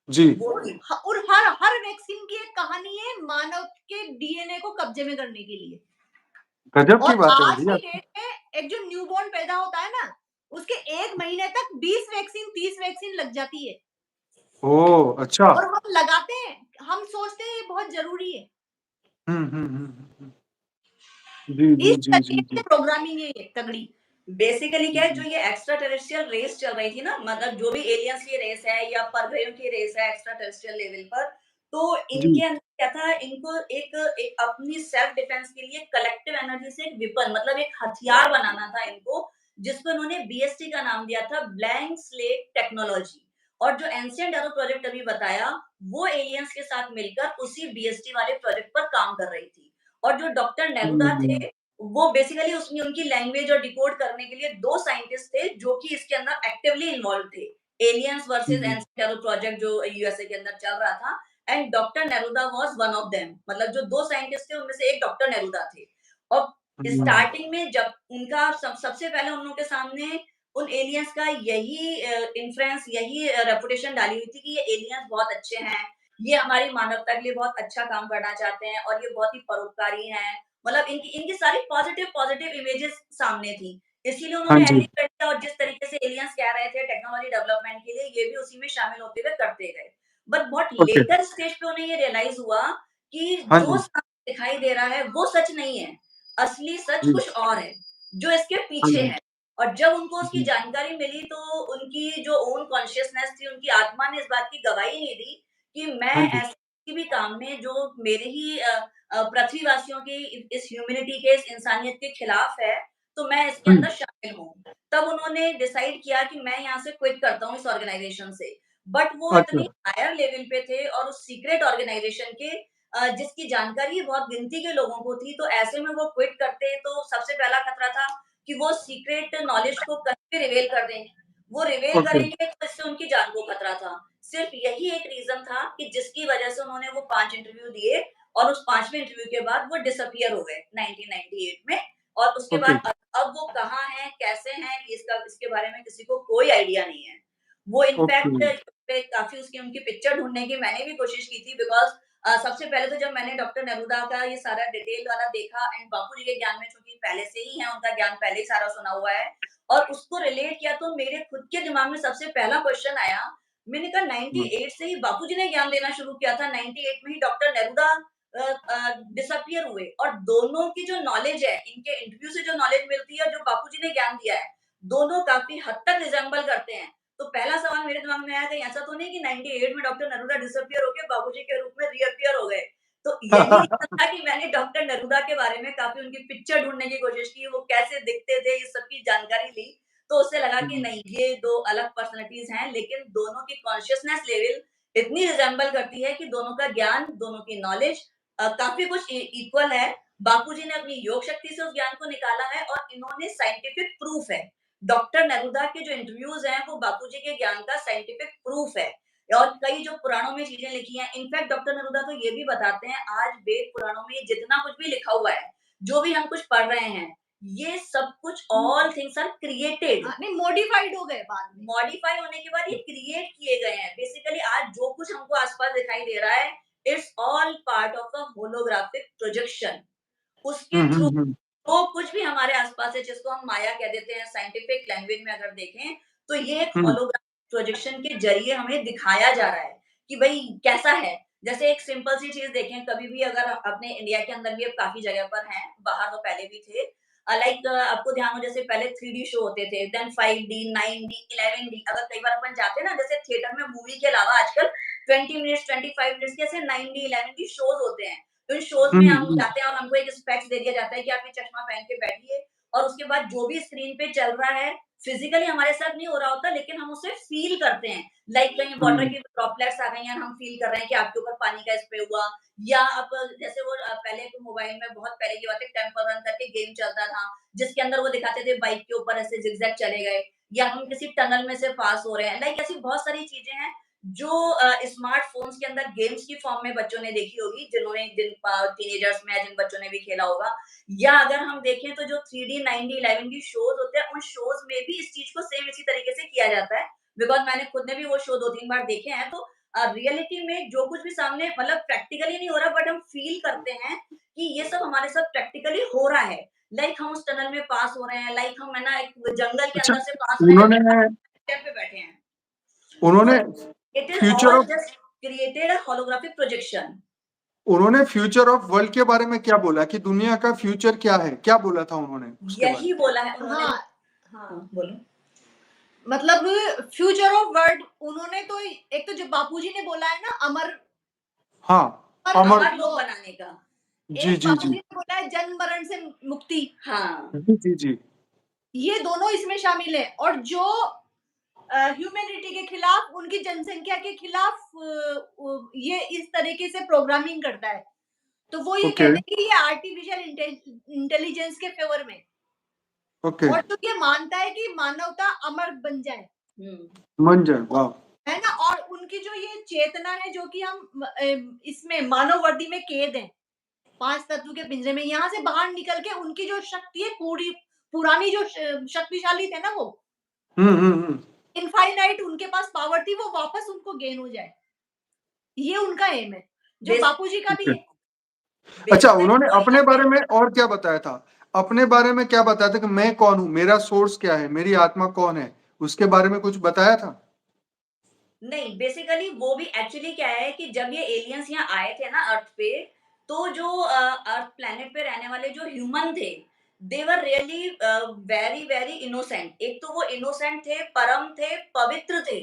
जी। वो भी और हर वैक्सीन की एक कहानी है मानव के डीएनए को कब्जे में करने के लिए। गज़ब की और बातें हो आज रही है की आपकी। डेट में एक जो न्यूबॉर्न पैदा होता है ना, उसके 1 महीने तक 20 वैक्सीन 30 वैक्सीन लग जाती है ओह! अच्छा। और हम लगाते हैं, हम सोचते हैं ये बहुत ज़रूरी है। हुँ, हुँ, हुँ, हुँ, हुँ। जी, जी, इस जी, जी, तरीके जी। से प्रोग्रामिंग है ये तगड़ी। बेसिकली क्या है, जो जी। ये एक्स्ट्रा टेरेस्ट्रियल रेस चल रही थी ना, मतलब जो भी एलियंस की रेस है या परग्रेव की रेस है एक्स्ट्रा टेरेस्ट्रियल लेवल पर, तो जी। इनके अंदर क्या था, इनको एक अपनी सेल्फ डिफेंस के लिए कलेक्टिव एनर्जी से एक वेपन, मतलब एक हथियार बनाना था इनको, जिसको इन्होंने बीएसटी का नाम दिया था, ब्लैंक स्लेट टेक्नोलॉजी। और जो एंशिएंट एरो प्रोजेक्ट अभी बताया, वो एलियंस के साथ मिलकर उसी बीएसटी वाले प्रोजेक्ट पर काम कर रही थी। और जो डॉक्टर नेरुदा थे, हुँ। वो बेसिकली उसमें उनकी लैंग्वेज और डिकोड करने के लिए 2 साइंटिस्ट थे जो कि इसके अंदर एक्टिवली इन्वॉल्व थे। एलियंस वर्सेस हुँ, एंसेंडल प्रोजेक्ट जो यूएसए के अंदर चल रहा था, and doctor Neruda was one of them, मतलब जो 2 साइंटिस्ट थे उनमें से एक डॉक्टर नेरुदा थे। और हुँ। स्टार्टिंग में जब उनका सबसे पहले उन लोगों के सामने उन एलियंस का यही इन्फ्लुएंस, यही रेपुटेशन डाली हुई थी कि ये एलियंस बहुत अच्छे हैं, ये हमारी मानवता के लिए बहुत अच्छा काम करना चाहते हैं और ये बहुत ही परोपकारी हैं। मतलब इनकी इनकी सारी पॉजिटिव पॉजिटिव इमेजेस सामने थी। इसीलिए हाँ उन्होंने जी। एग्री कर दिया और जिस तरीके से एलियंस कह रहे थे टेक्नोलॉजी डेवलपमेंट के लिए, ये भी उसी में शामिल होते हुए करते गए। बट बहुत ओके। लेटर स्टेज पे उन्हें ये रियलाइज़ हुआ कि हाँ जो जी। सामने दिखाई दे रहा है वो सच नहीं है। असली सच जी। कुछ और है, जो इसके हाँ पीछे जी। है। और जब उनको उसकी जी। जानकारी मिली, तो उनकी जो ओन कॉन्शियसनेस थी, उनकी आत्मा ने इस बात की गवाही नहीं दी कि मैं हाँ जी। ऐसे किसी भी काम में जो मेरे ही पृथ्वीवासियों की इस ह्यूमैनिटी के, इस इंसानियत के खिलाफ है, तो मैं इसके हुँ। अंदर शामिल हूँ। तब उन्होंने डिसाइड किया कि मैं यहाँ से क्विट करता हूँ इस ऑर्गेनाइज़ेशन से। बट वो अच्छा। इतनी हायर लेवल पे थे और उस सीक्रेट ऑर्गेनाइज़ेशन के जिसकी जानकारी बहुत गिनती के लोगों को थी, तो ऐसे में वो क्विट करते, तो सबसे पहला खतरा था कि वो सीक्रेट नॉलेज को कहीं भी रिवील कर दें। वो रिवील ओके, करेंगे तो इससे उनकी जान को खतरा था। सिर्फ यही एक रीज़न था कि जिसकी वजह से उन्होंने वो 5 इंटरव्यू दिए और उस 5वें इंटरव्यू के बाद वो डिसअपीयर हो गए 1998 में और उसके ओके, बाद अब वो कहाँ हैं, कैसे हैं, इसके बारे में किसी को कोई आइडिया नहीं है। वो ओके। इनफैक्ट पे काफ़ी उसकी उनकी पिक्चर ढूँढने की मैंने भी कोशिश की थी बिकॉज़ सबसे पहले तो जब मैंने डॉक्टर नेरूदा का ये सारा डिटेल वाला देखा एंड बापूजी के ज्ञान में चूँकि पहले से ही है, उनका ज्ञान पहले ही सारा सुना हुआ है और उसको रिलेट किया तो मेरे खुद के दिमाग में सबसे पहला क्वेश्चन आया, मैंने कहा हुँ, 98 से ही बापूजी ने ज्ञान देना शुरू किया था, 98 में ही डॉक्टर नेरूदा डिसअपीयर हुए और दोनों की जो नॉलेज है, इनके इंटरव्यू से जो नॉलेज मिलती है, जो बापूजी ने ज्ञान दिया है, दोनों काफ़ी हद तक रिज़ेम्बल करते हैं। तो पहला सवाल मेरे दिमाग में आया कहीं ऐसा तो नहीं कि 98 में डॉक्टर नेरूदा डिसअपीयर होके बाबूजी के रूप में रीअपीयर हो गए। तो यही रीज़न था कि मैंने डॉक्टर नेरूदा के बारे में काफ़ी उनकी पिक्चर ढूँढने की कोशिश की, वो कैसे दिखते थे, इस सब की जानकारी ली। तो उससे लगा कि हुँ, नहीं, ये 2 अलग पर्सनैलिटीज़ हैं, लेकिन दोनों की कॉन्शियसनेस लेवल इतनी रिज़ेम्बल करती है कि दोनों का ज्ञान, दोनों की नॉलेज काफ़ी कुछ इक्वल है। बापूजी ने अपनी योग शक्ति से उस ज्ञान को निकाला है और इन्होंने साइंटिफिक प्रूफ है। डॉक्टर नेरूदा के जो इंटरव्यूज़ हैं, वो बापूजी के ज्ञान का साइंटिफिक प्रूफ है और कई जो पुराणों में चीज़ें लिखी हैं, इनफैक्ट डॉक्टर नेरूदा तो ये भी बताते हैं, आज वेद पुराणों में जितना कुछ भी लिखा हुआ है, जो भी हम कुछ पढ़ रहे हैं, ये सब कुछ ऑल थिंग्स आर क्रिएटेड। नहीं मॉडिफाइड हो गए बाद में। मॉडिफाई होने के बाद ये क्रिएट किए गए हैं। बेसिकली आज जो कुछ हमको आस-पास दिखाई दे रहा है, it's all part of a holographic projection. उसके हुँ, हुँ, थ्रू हुँ, तो कुछ भी हमारे आस-पास है जिसको हम माया कह देते हैं साइंटिफिक लैंग्वेज में अगर देखें, तो ये एक हुँ, होलोग्राफिक प्रोजेक्शन के ज़रिए हमें दिखाया जा रहा है कि भई कैसा है। जैसे एक सिंपल सी चीज़ देखें, कभी भी अगर अपने इंडिया के अंदर भी अब काफ़ी जगह पर हैं, बाहर तो पहले भी थे। लाइक आपको ध्यान हो जैसे पहले 3D शो होते थे, देन 5D, 9D, 11D अगर कई बार अपन जाते हैं ना जैसे थिएटर में मूवी के अलावा आजकल 20 मिनट्स, 25 मिनट्स के ऐसे 9D, 11D शोज़ होते हैं। तो इन शोज़ हुँ, में हम हुँ, जाते हैं और हमको एक स्पेक्स दे दिया जाता है कि आप ये चश्मा पहन के बैठिए और उसके बाद जो भी स्क्रीन पे चल रहा है, फिज़िकली हमारे साथ नहीं हो रहा होता लेकिन हम उसे फ़ील करते हैं। लाइक कहीं वाटर हुँ, की ड्रॉपलेट्स आ गई हैं, हम फ़ील कर रहे हैं कि आपके ऊपर पानी का स्प्रे हुआ या आप जैसे वो पहले तो मोबाइल में बहुत पहले की बात है टेम्पल रन करके गेम चलता था, जिसके अंदर वो दिखाते थे बाइक के ऊपर ऐसे ज़िगज़ैग चले गए या हम किसी टनल में से पास हो रहे हैं। लाइक ऐसी बहुत सारी चीज़ें हैं जो स्मार्टफ़ोन्स के अंदर गेम्स की फ़ॉर्म में बच्चों ने देखी होगी, जिन टीनेजर्स में या जिन बच्चों ने भी खेला होगा या अगर हम देखें तो जो 3D, 9D, 11D शोज़ होते हैं, उन शोज़ में भी इस चीज़ को सेम इसी तरीके से किया जाता है। बिकॉज़ मैंने खुद ने भी वो शो 2-3 बार देखे हैं, तो रियलिटी में जो कुछ भी सामने मतलब प्रैक्टिकली नहीं हो रहा बट हम फ़ील करते हैं कि ये सब हमारे साथ प्रैक्टिकली हो रहा है। लाइक हम उस टनल में पास हो रहे हैं, लाइक हम है ना एक जंगल के अच्छा, अंदर से पास हो रहे हैं, उन्होंने जबकि हम चेयर पे बैठे हैं। So उन्होंने it is future all of just created a holographic projection. उन्होंने फ्यूचर ऑफ वर्ल्ड के बारे में क्या बोला कि दुनिया का फ्यूचर क्या है? क्या बोला था उन्होंने उसके बारे यही में? बोला है उन्होंने। हाँ, हाँ, बोलो। मतलब फ्यूचर ऑफ वर्ल्ड उन्होंने तो एक तो जो बापूजी ने बोला है ना अमर हाँ, अमर अमर अमर लोग बनाने का। जी, एक जी, बापूजी जी। ने बोला है जन्म मरण से मुक्ति। हाँ, जी, जी, जी। ये दोनों इसमें शामिल है और जो ह्यूमैनिटी के खिलाफ उनकी जनसंख्या के खिलाफ ये इस तरीके से प्रोग्रामिंग करता है तो वो ये ओके, कहते हैं कि ये आर्टिफिशियल इंटेलिजेंस के फेवर में ओके। और जो ये मानता है कि मानवता अमर बन जाए हुँ, मंजर, वाह! है ना और उनकी जो ये चेतना है जो कि हम इसमें मानव वर्दी में कैद हैं 5 तत्व के पिंजरे में यहाँ से बाहर निकल के उनकी जो शक्ति है पूरी पुरानी जो शक्तिशाली थे ना वो हुँ, हुँ, हुँ। इनफाइनाइट उनके पास पावर थी वो वापस उनको गेन हो जाए ये उनका एम है जो बेस बापूजी का भी ओके। है अच्छा, बेसिकली उन्होंने वही अपने है। बारे में और क्या बताया था? अपने बारे में क्या बताया था कि मैं कौन हूँ? मेरा सोर्स क्या है? मेरी आत्मा कौन है? उसके बारे में कुछ बताया था? नहीं, बेसिकली वो भी एक्चुअली क्या है कि जब ये एलियंस यहाँ आए थे ना अर्थ पे, तो जो अर्थ प्लैनेट पे रहने वाले जो ह्यूमन थे, they were really very, very innocent. एक तो वो इनोसेंट थे, परम थे, पवित्र थे।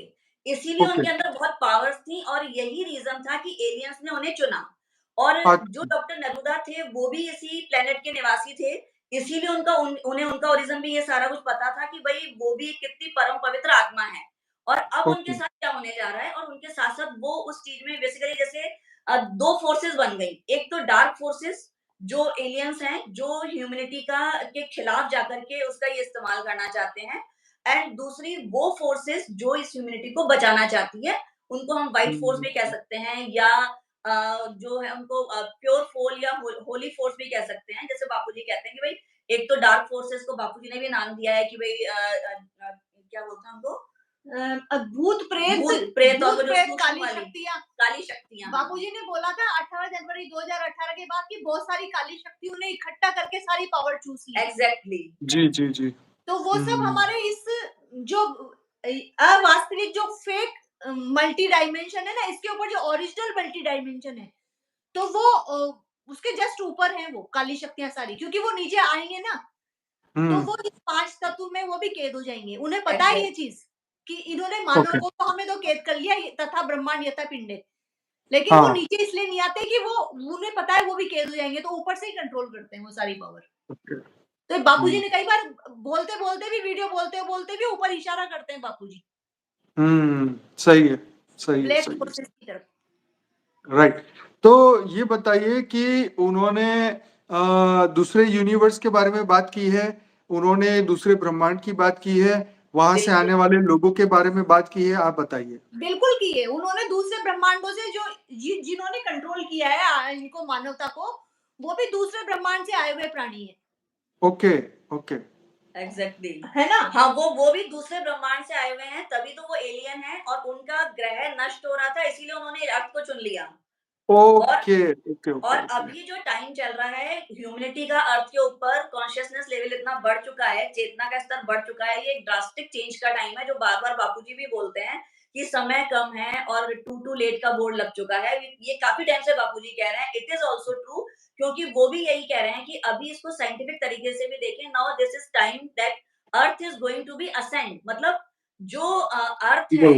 इसीलिए ओके, उनके अंदर बहुत पावर्स थी और यही रीज़न था कि एलियंस ने उन्हें चुना। और जो अच्छा, डॉक्टर नरूदा थे, वो भी इसी प्लैनेट के निवासी थे। इसीलिए उन्हें उनका ओरिजिन भी ये सारा कुछ पता था कि भई वो भी कितनी परम पवित्र आत्मा है। और अब उनके ओके, साथ क्या होने जा रहा है और उनके साथ-साथ वो उस चीज़ में बेसिकली जैसे 2 फोर्सेस बन गई। एक तो डार्क फोर्सेस जो एलियंस हैं, जो ह्यूमैनिटी का के खिलाफ जाकर के उसका ये इस्तेमाल करना चाहते हैं एंड दूसरी वो फोर्सेस जो इस ह्यूमैनिटी को बचाना चाहती है, उनको हम व्हाइट फोर्स भी कह सकते हैं, या जो है उनको प्योर फोल या होली फोर्स भी कह सकते हैं। जैसे बापूजी कहते हैं कि भाई एक तो डार्क फोर्सेस को बापूजी ने भी नाम दिया है कि भाई क्या बोलते हैं उनको, भूत प्रेत भूत प्रेत और भूत वो जो प्रेत सूक्ष्म काली वाली शक्तियां। काली शक्तियां। बापूजी ने बोला था 18 जनवरी 2018 के बाद की बहुत सारी काली शक्तियों ने इकट्ठा करके सारी पावर चूस ली। एग्जैक्टली। जी, जी, जी। तो वो सब हमारे इस जो अवास्तविक जो फेक मल्टी डायमेंशन है ना, इसके ऊपर जो ओरिजिनल मल्टी डायमेंशन है, तो वो उसके जस्ट ऊपर है वो काली शक्तियां सारी, क्योंकि वो नीचे आएंगे ना, तो वो इस 5 तत्व में वो भी कैद हो जाएंगे। उन्हें पता है ये चीज कि इन्होंने मानव ओके। को तो हमें तो कैद कर लिया, तथा ब्रह्मांड यथा पिंडे, लेकिन वो हाँ। नीचे इसलिए नहीं आते कि वो उन्हें पता है वो भी कैद हो जाएंगे, तो ऊपर से ही कंट्रोल करते हैं वो सारी पावर। ओके। तो बापूजी ने कई बार बोलते बोलते भी, वीडियो बोलते बोलते भी ऊपर इशारा करते हैं बापूजी, सही है, सही है, ब्लैक सही है। फोर्सेस की तरफ। राइट। तो ये बताइए कि उन्होंने दूसरे यूनिवर्स के बारे में बात की है, उन्होंने दूसरे ब्रह्मांड की बात की है, वहां से आने वाले लोगों के बारे में बात की है, आप बताइए। बिल्कुल की है उन्होंने। दूसरे ब्रह्मांडों से जो जिन्होंने कंट्रोल किया है इनको, मानवता को, वो भी दूसरे ब्रह्मांड से आए हुए प्राणी है। Okay, okay. एग्जैक्टली है ना? हाँ, वो भी दूसरे ब्रह्मांड से आए हुए हैं, तभी तो वो एलियन है, और उनका ग्रह नष्ट हो रहा था, इसीलिए उन्होंने अर्थ को चुन लिया। ओके, ओके, और ओके। अभी जो टाइम चल रहा है, ह्यूमैनिटी का अर्थ के ऊपर कॉन्शियसनेस लेवल इतना बढ़ चुका है, चेतना का स्तर बढ़ चुका है, ये एक ड्रास्टिक चेंज का टाइम है, जो बार-बार बापूजी भी बोलते हैं कि समय कम है और टू लेट का बोर्ड लग चुका है। ये काफी टाइम से बापूजी कह रहे हैं। इट इज आल्सो ट्रू, क्योंकि वो भी यही कह रहे हैं कि अभी इसको साइंटिफिक तरीके से भी देखें। Now this is time that earth is going to be ascend, मतलब जो अर्थ है,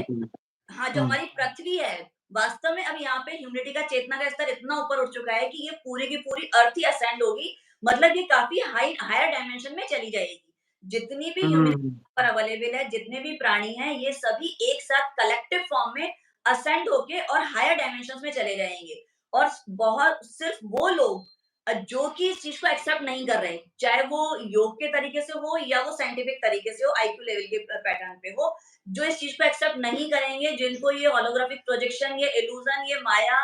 हाँ, जो हमारी पृथ्वी है, वास्तव में अब यहाँ पे ह्यूमैनिटी का चेतना का स्तर इतना ऊपर उठ चुका है कि ये पूरी की पूरी अर्थ ही असेंड होगी, मतलब ये काफी हायर डायमेंशन में चली जाएगी। जितनी भी ह्यूमैनिटी पर अवेलेबल है, जितने भी प्राणी हैं, ये सभी एक साथ कलेक्टिव फॉर्म में असेंड होके और हायर डायमेंशंस में चले जाएंगे। और बहुत सिर्फ वो लोग जो कि इस चीज को एक्सेप्ट नहीं कर रहे, चाहे वो योग के तरीके से हो या वो साइंटिफिक तरीके से हो, आईक्यू लेवल के पैटर्न पे हो, जो इस चीज को एक्सेप्ट नहीं करेंगे, जिनको ये होलोग्राफिक प्रोजेक्शन, ये इल्यूजन, ये माया,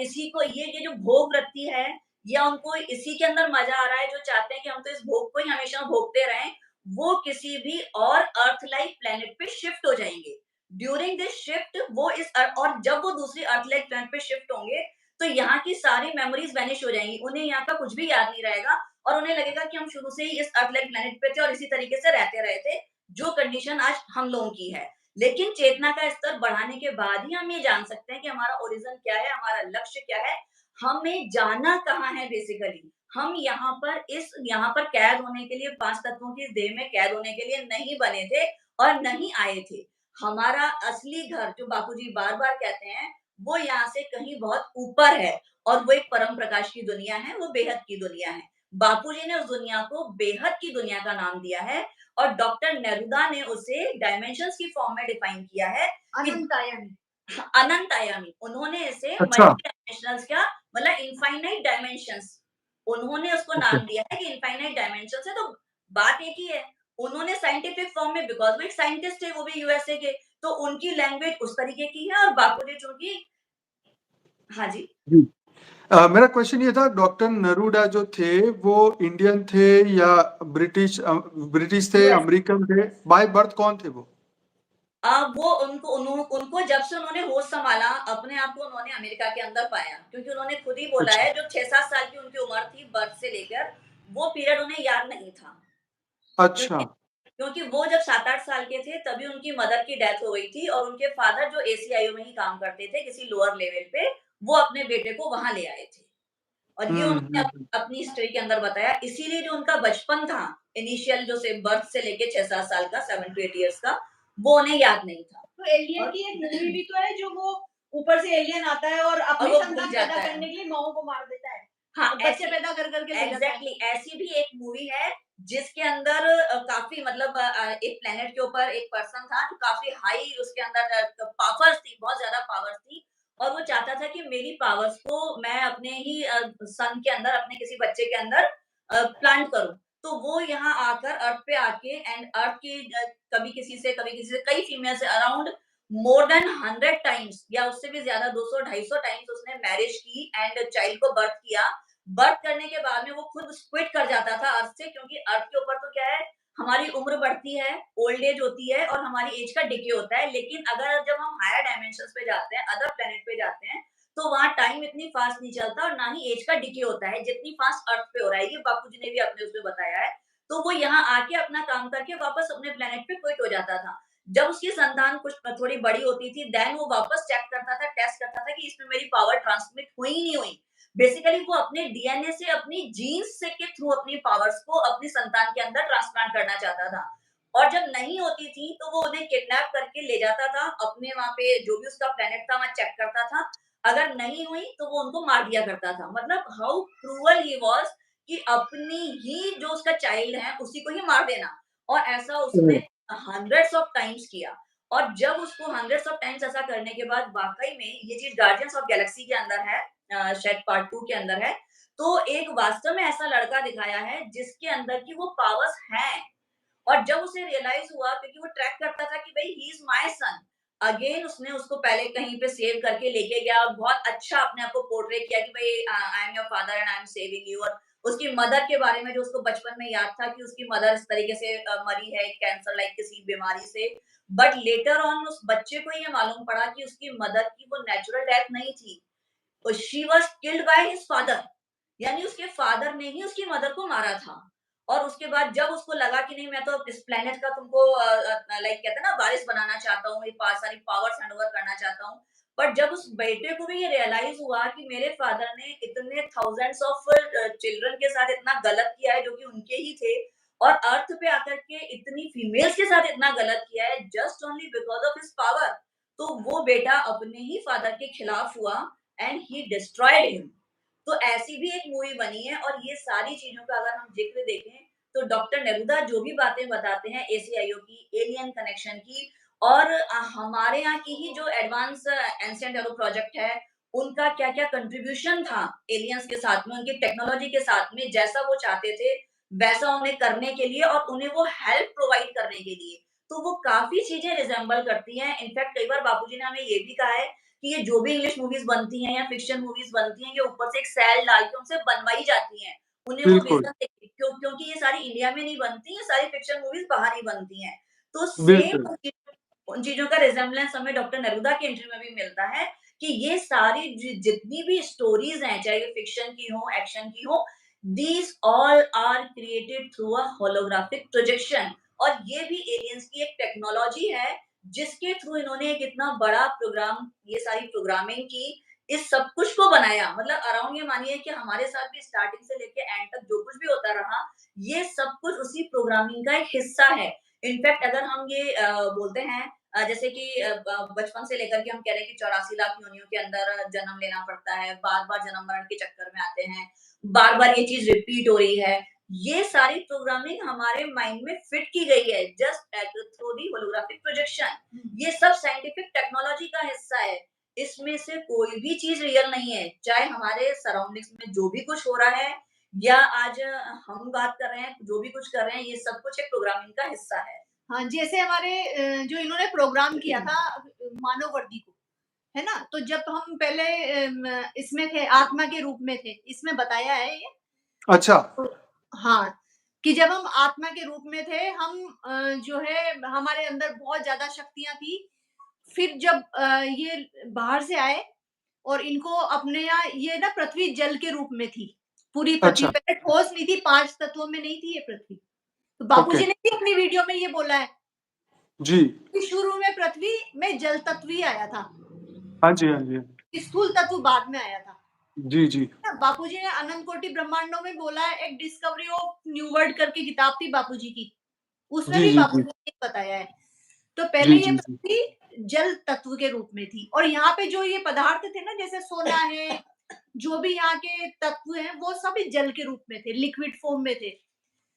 इसी को ये जो भोग वृत्ति है, या उनको इसी के अंदर मजा आ रहा है, जो चाहते हैं कि हम तो इस भोग को ही हमेशा भोगते रहें, वो किसी भी और अर्थ लाइक प्लेनेट पे शिफ्ट हो जाएंगे। ड्यूरिंग दिस शिफ्ट वो और जब वो दूसरी अर्थ लाइक प्लेनेट पे शिफ्ट होंगे, तो यहाँ की सारी मेमोरीज वैनिश हो जाएंगी, उन्हें यहाँ का कुछ भी याद नहीं रहेगा, और उन्हें लगेगा कि हम शुरू से ही इस अर्थ लाइक प्लेनेट पे थे और इसी तरीके से रहते रहे थे, जो कंडीशन आज हम लोगों की है। लेकिन चेतना का स्तर बढ़ाने के बाद ही हम ये जान सकते हैं कि हमारा ओरिजिन क्या है, हमारा लक्ष्य क्या है, हमें जाना कहाँ है बेसिकली। हम यहाँ पर कैद होने के लिए, 5 तत्वों की देह में कैद होने के लिए नहीं बने थे और नहीं आए थे। हमारा असली घर, जो बापूजी बार-बार कहते हैं, वो यहाँ से कहीं बहुत ऊपर है, और वो एक परम प्रकाश की दुनिया है, वो बेहद की दुनिया है। बापूजी ने उस दुनिया को बेहद की दुनिया का नाम दिया है, और डॉक्टर नेरुदा ने उसे डायमेंशंस की फॉर्म में डिफाइन किया है कि अनंत आयामी। उन्होंने इसे अच्छा। मल्टी डायमेंशनल्स का मतलब इनफाइनाइट डायमेंशंस, उन्होंने उसको नाम दिया है कि इनफाइनाइट डायमेंशंस है। तो बात एक ही है, उन्होंने साइंटिफिक फॉर्म में, बिकॉज़ वो एक साइंटिस्ट है, वो भी यूएसए के, तो उनकी लैंग्वेज उस तरीके की है, और बापू ने चूँकि हाँ जी। जी। मेरा क्वेश्चन ये था, डॉक्टर नरूडा जो थे वो इंडियन थे या ब्रिटिश थे, यूएस अमेरिकन थे, बाय बर्थ कौन थे वो? वो उनको जब से उन्होंने होश संभाला, अपने आप को उन्होंने अमेरिका के अंदर पाया, क्योंकि उन्होंने खुद ही बोला अच्छा। है, जो 6-7 साल की उनकी उम्र थी बर्थ से लेकर, वो पीरियड उन्हें याद नहीं था। अच्छा। क्योंकि क्योंकि वो जब 7-8 साल के थे, तभी उनकी मदर की डेथ हो गई थी, और उनके फादर जो एसीआईयू में ही काम करते थे किसी लोअर लेवल पे, वो अपने बेटे को वहाँ ले आए थे। और ये उन्होंने अपनी हिस्ट्री के अंदर बताया। इसीलिए जो उनका बचपन था, इनिशियल जो से बर्थ से लेके 6-7 साल का, 7 टू 8 इयर्स का, वो उन्हें याद नहीं था। तो एलियन की एक मूवी भी तो है, जो वो ऊपर से एलियन आता है और अपनी वो संतान भूल जाता पैदा है। करने के लिए माओ को मार देता है। हाँ, बच्चे ऐसी पैदा कर करके ले जाता है। एग्ज़ैक्टली ऐसी भी एक मूवी है, जिसके अंदर काफ़ी मतलब एक प्लैनेट के ऊपर एक पर्सन था, जो काफ़ी हाई उसके अंदर पावर्स थी, बहुत ज़्यादा पावर्स थी, और वो चाहता था कि मेरी पावर्स को मैं अपने ही सन के अंदर, अपने किसी बच्चे के अंदर प्लांट करूँ। तो वो यहाँ आकर अर्थ पे आके एंड अर्थ की कभी किसी से कई फीमेल से अराउंड मोर देन 100 टाइम्स या उससे भी ज्यादा 200-250 टाइम्स उसने मैरिज की एंड चाइल्ड को बर्थ किया। बर्थ करने के बाद में वो खुद क्विट कर जाता था अर्थ से, क्योंकि अर्थ के ऊपर तो क्या है, हमारी उम्र बढ़ती है, ओल्ड एज होती है और हमारी एज का डिके होता है। लेकिन अगर जब हम हायर डायमेंशंस पे जाते हैं, अदर प्लेनेट पे जाते हैं, तो वहाँ टाइम इतनी फास्ट नहीं चलता और ना ही एज का डिके होता है, जितनी फास्ट अर्थ पे हो रहा है। ये बापूजी ने भी अपने उसमें बताया है। तो वो यहाँ आके अपना काम करके वापस अपने प्लेनेट पे क्विट हो जाता था। जब उसकी संतान कुछ थोड़ी बड़ी होती थी, देन वो वापस चेक करता था, टेस्ट करता था कि इसमें मेरी पावर ट्रांसमिट हुई ही नहीं हुई। बेसिकली वो अपने डीएनए से, अपनी जीन्स से के थ्रू अपनी पावर्स को अपनी संतान के अंदर ट्रांसप्लांट करना चाहता था। और जब नहीं होती थी तो वो उन्हें किडनैप करके ले जाता था, अपने वहाँ पे जो भी उसका प्लेनेट था वहाँ चेक करता था। अगर नहीं हुई तो वो उनको मार दिया करता था। मतलब हाउ क्रूअल ही वाज़ कि अपनी ही जो उसका चाइल्ड है उसी को ही मार देना। और ऐसा उसने हुँ। हंड्रेड्स ऑफ टाइम्स किया। और जब उसको हंड्रेड्स ऑफ टाइम्स ऐसा करने के बाद वाक़ई में ये चीज़ गार्डियंस ऑफ गैलेक्सी के अंदर है, शायद पार्ट 2 के अंदर है। तो एक वास्तव में ऐसा लड़का दिखाया है जिसके अंदर की वो पावर्स हैं। और जब उसे रियलाइज हुआ, क्योंकि वो ट्रैक करता था कि भाई he is my son, again उसने उसको पहले कहीं पे सेव करके लेके गया और बहुत अच्छा अपने आप को पोर्ट्रे किया कि भाई I am your father and I am saving you. और उसकी मदर के बारे में जो उसको बचपन में याद था कि उसकी मदर इस तरीके से मरी है कैंसर लाइक किसी बीमारी से। बट लेटर ऑन उस बच्चे को ये मालूम पड़ा कि उसकी मदर की वो नेचुरल डेथ नहीं थी, she was killed by his father. यानी उसके फादर ने ही उसकी मदर को मारा था। और उसके बाद जब उसको लगा कि नहीं, मैं तो इस प्लेनेट का तुमको लाइक कहते हैं ना वारिस बनाना चाहता हूँ, ये सारी पावर्स हैंडओवर करना चाहता हूँ। बट जब उस बेटे को भी ये रियलाइज हुआ कि मेरे फादर ने इतने थाउजेंड्स ऑफ चिल्ड्रन के साथ इतना गलत किया है जो कि उनके ही थे, और अर्थ पे आकर के इतनी फीमेल्स के साथ इतना गलत किया है just only because of his power, तो वो बेटा अपने ही फादर के खिलाफ हुआ एंड ही डिस्ट्रॉयड हिम। तो ऐसी भी एक मूवी बनी है। और ये सारी चीज़ों का अगर हम ज़िक्र देखें, तो डॉक्टर नेरुदा जो भी बातें बताते हैं एसीआईओ की, एलियन कनेक्शन की, और हमारे यहाँ की ही जो एडवांस एंशिएंट एरो प्रोजेक्ट है, उनका क्या-क्या कंट्रीब्यूशन था एलियंस के साथ में, उनकी टेक्नोलॉजी के साथ में, जैसा वो चाहते थे, वैसा उन्हें करने के लिए और उन्हें वो हेल्प प्रोवाइड करने के लिए। तो वो काफ़ी चीज़ें रिज़ेम्बल करती हैं। इनफैक्ट कई बार बापूजी ने हमें ये भी कहा है कि ये जो भी इंग्लिश मूवीज़ बनती हैं या फिक्शन मूवीज़ बनती हैं, ये ऊपर से एक सेल डाल के उनसे बनवाई जाती हैं। उन्हें वो बिल्कुल, रीज़न क्योंकि ये सारी इंडिया में नहीं बनती, ये सारी फिक्शन मूवीज़ बाहर ही बनती हैं। तो बिल्कुल। सेम उन चीज़ों का रिज़ेम्बलेंस हमें डॉक्टर नेरुदा की इंटरव्यू में भी मिलता है कि ये सारी जितनी भी स्टोरीज़ हैं, चाहे वो फिक्शन की हो, एक्शन की हो, these all are created through a holographic projection. और ये भी एलियंस की एक टेक्नोलॉजी है जिसके थ्रू इन्होंने एक इतना बड़ा प्रोग्राम, ये सारी प्रोग्रामिंग की, इस सब कुछ को बनाया। मतलब अराउंड ये मानिए कि हमारे साथ भी स्टार्टिंग से लेके एंड तक जो कुछ भी होता रहा, ये सब कुछ उसी प्रोग्रामिंग का एक हिस्सा है। इनफैक्ट अगर हम ये बोलते हैं जैसे कि बचपन से लेकर के हम कह रहे हैं कि 84 लाख योनियों के अंदर जन्म लेना पड़ता है, बार-बार जन्म-मरण के चक्कर में आते हैं, बार-बार ये चीज़ रिपीट हो रही है। ये सारी प्रोग्रामिंग हमारे माइंड में फिट की गई है just through the holographic projection. ये सब साइंटिफिक टेक्नोलॉजी का हिस्सा है। इसमें से कोई भी चीज़ रियल नहीं है, चाहे हमारे सराउंडिंग्स में जो भी कुछ हो रहा है या आज हम बात कर रहे हैं, जो भी कुछ कर रहे हैं, ये सब कुछ एक प्रोग्रामिंग का हिस्सा है। हाँ, जैसे हमारे जो इन्होंने प्रोग्राम किया था मानव वर्दी को, है ना? तो जब हम पहले इसमें थे, आत्मा के रूप में थे, इसमें बताया है ये। अच्छा, तो हाँ, कि जब हम आत्मा के रूप में थे, हम जो है हमारे अंदर बहुत ज़्यादा शक्तियाँ थी। फिर जब ये बाहर से आए और इनको अपने यहाँ, ये ना पृथ्वी जल के रूप में थी, पूरी पृथ्वी अच्छा, पहले ठोस नहीं थी, 5 तत्वों में नहीं थी ये पृथ्वी। तो ओके। बापूजी ने भी अपनी वीडियो में ये बोला है जी। कि शुरू में पृथ्वी में जल तत्व ही आया था, हाँ जी, हाँ जी। स्थूल तत्व बाद में आया था। जी, जी। बापूजी ने अनंत कोटि ब्रह्मांडों में बोला है, एक डिस्कवरी ऑफ न्यू वर्ल्ड करके किताब थी बापूजी की, उसमें जी, भी जी, जी। बापूजी ने बताया है। तो पहले जी, ये जी, जी। पृथ्वी जल तत्व के रूप में थी, और यहाँ पे जो ये पदार्थ थे ना, जैसे सोना है, जो भी यहाँ के तत्व हैं, वो सभी जल के रूप में थे, लिक्विड फॉर्म में थे।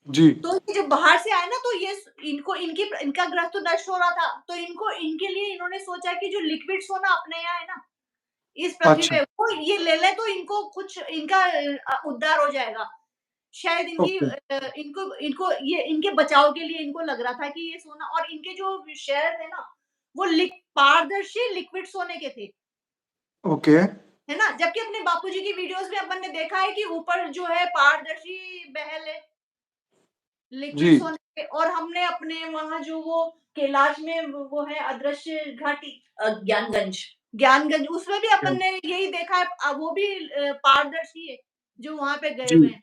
जी। तो ये जब बाहर से आए ना, तो ये इनको इनका ग्रह तो नष्ट हो रहा था, तो इनके लिए इन्होंने सोचा कि जो लिक्विड सोना अपने यहाँ है ना, इस पृथ्वी अच्छा, पे, वो ये ले लें तो इनको कुछ इनका उद्धार हो जाएगा। शायद इनकी ओके। इनको इनको ये इनके बचाव के लिए इनको लग रहा था कि ये सोना, और इनके जो शेयर थे ना, वो पारदर्शी लिक्विड सोने के थे, ओके। है ना? जबकि अपने बापूजी की वीडियोस में अपन ने देखा है कि ऊपर जो है पारदर्शी महल है लिक्विड जी। सोने के, और हमने अपने वहाँ जो वो कैलाश में वो है अदृश्य घाटी, ज्ञानगंज। ज्ञानगंज, उसमें भी क्या अपन ने यही देखा है, वो भी पारदर्शी है, जो वहाँ पे गए जी, हुए हैं,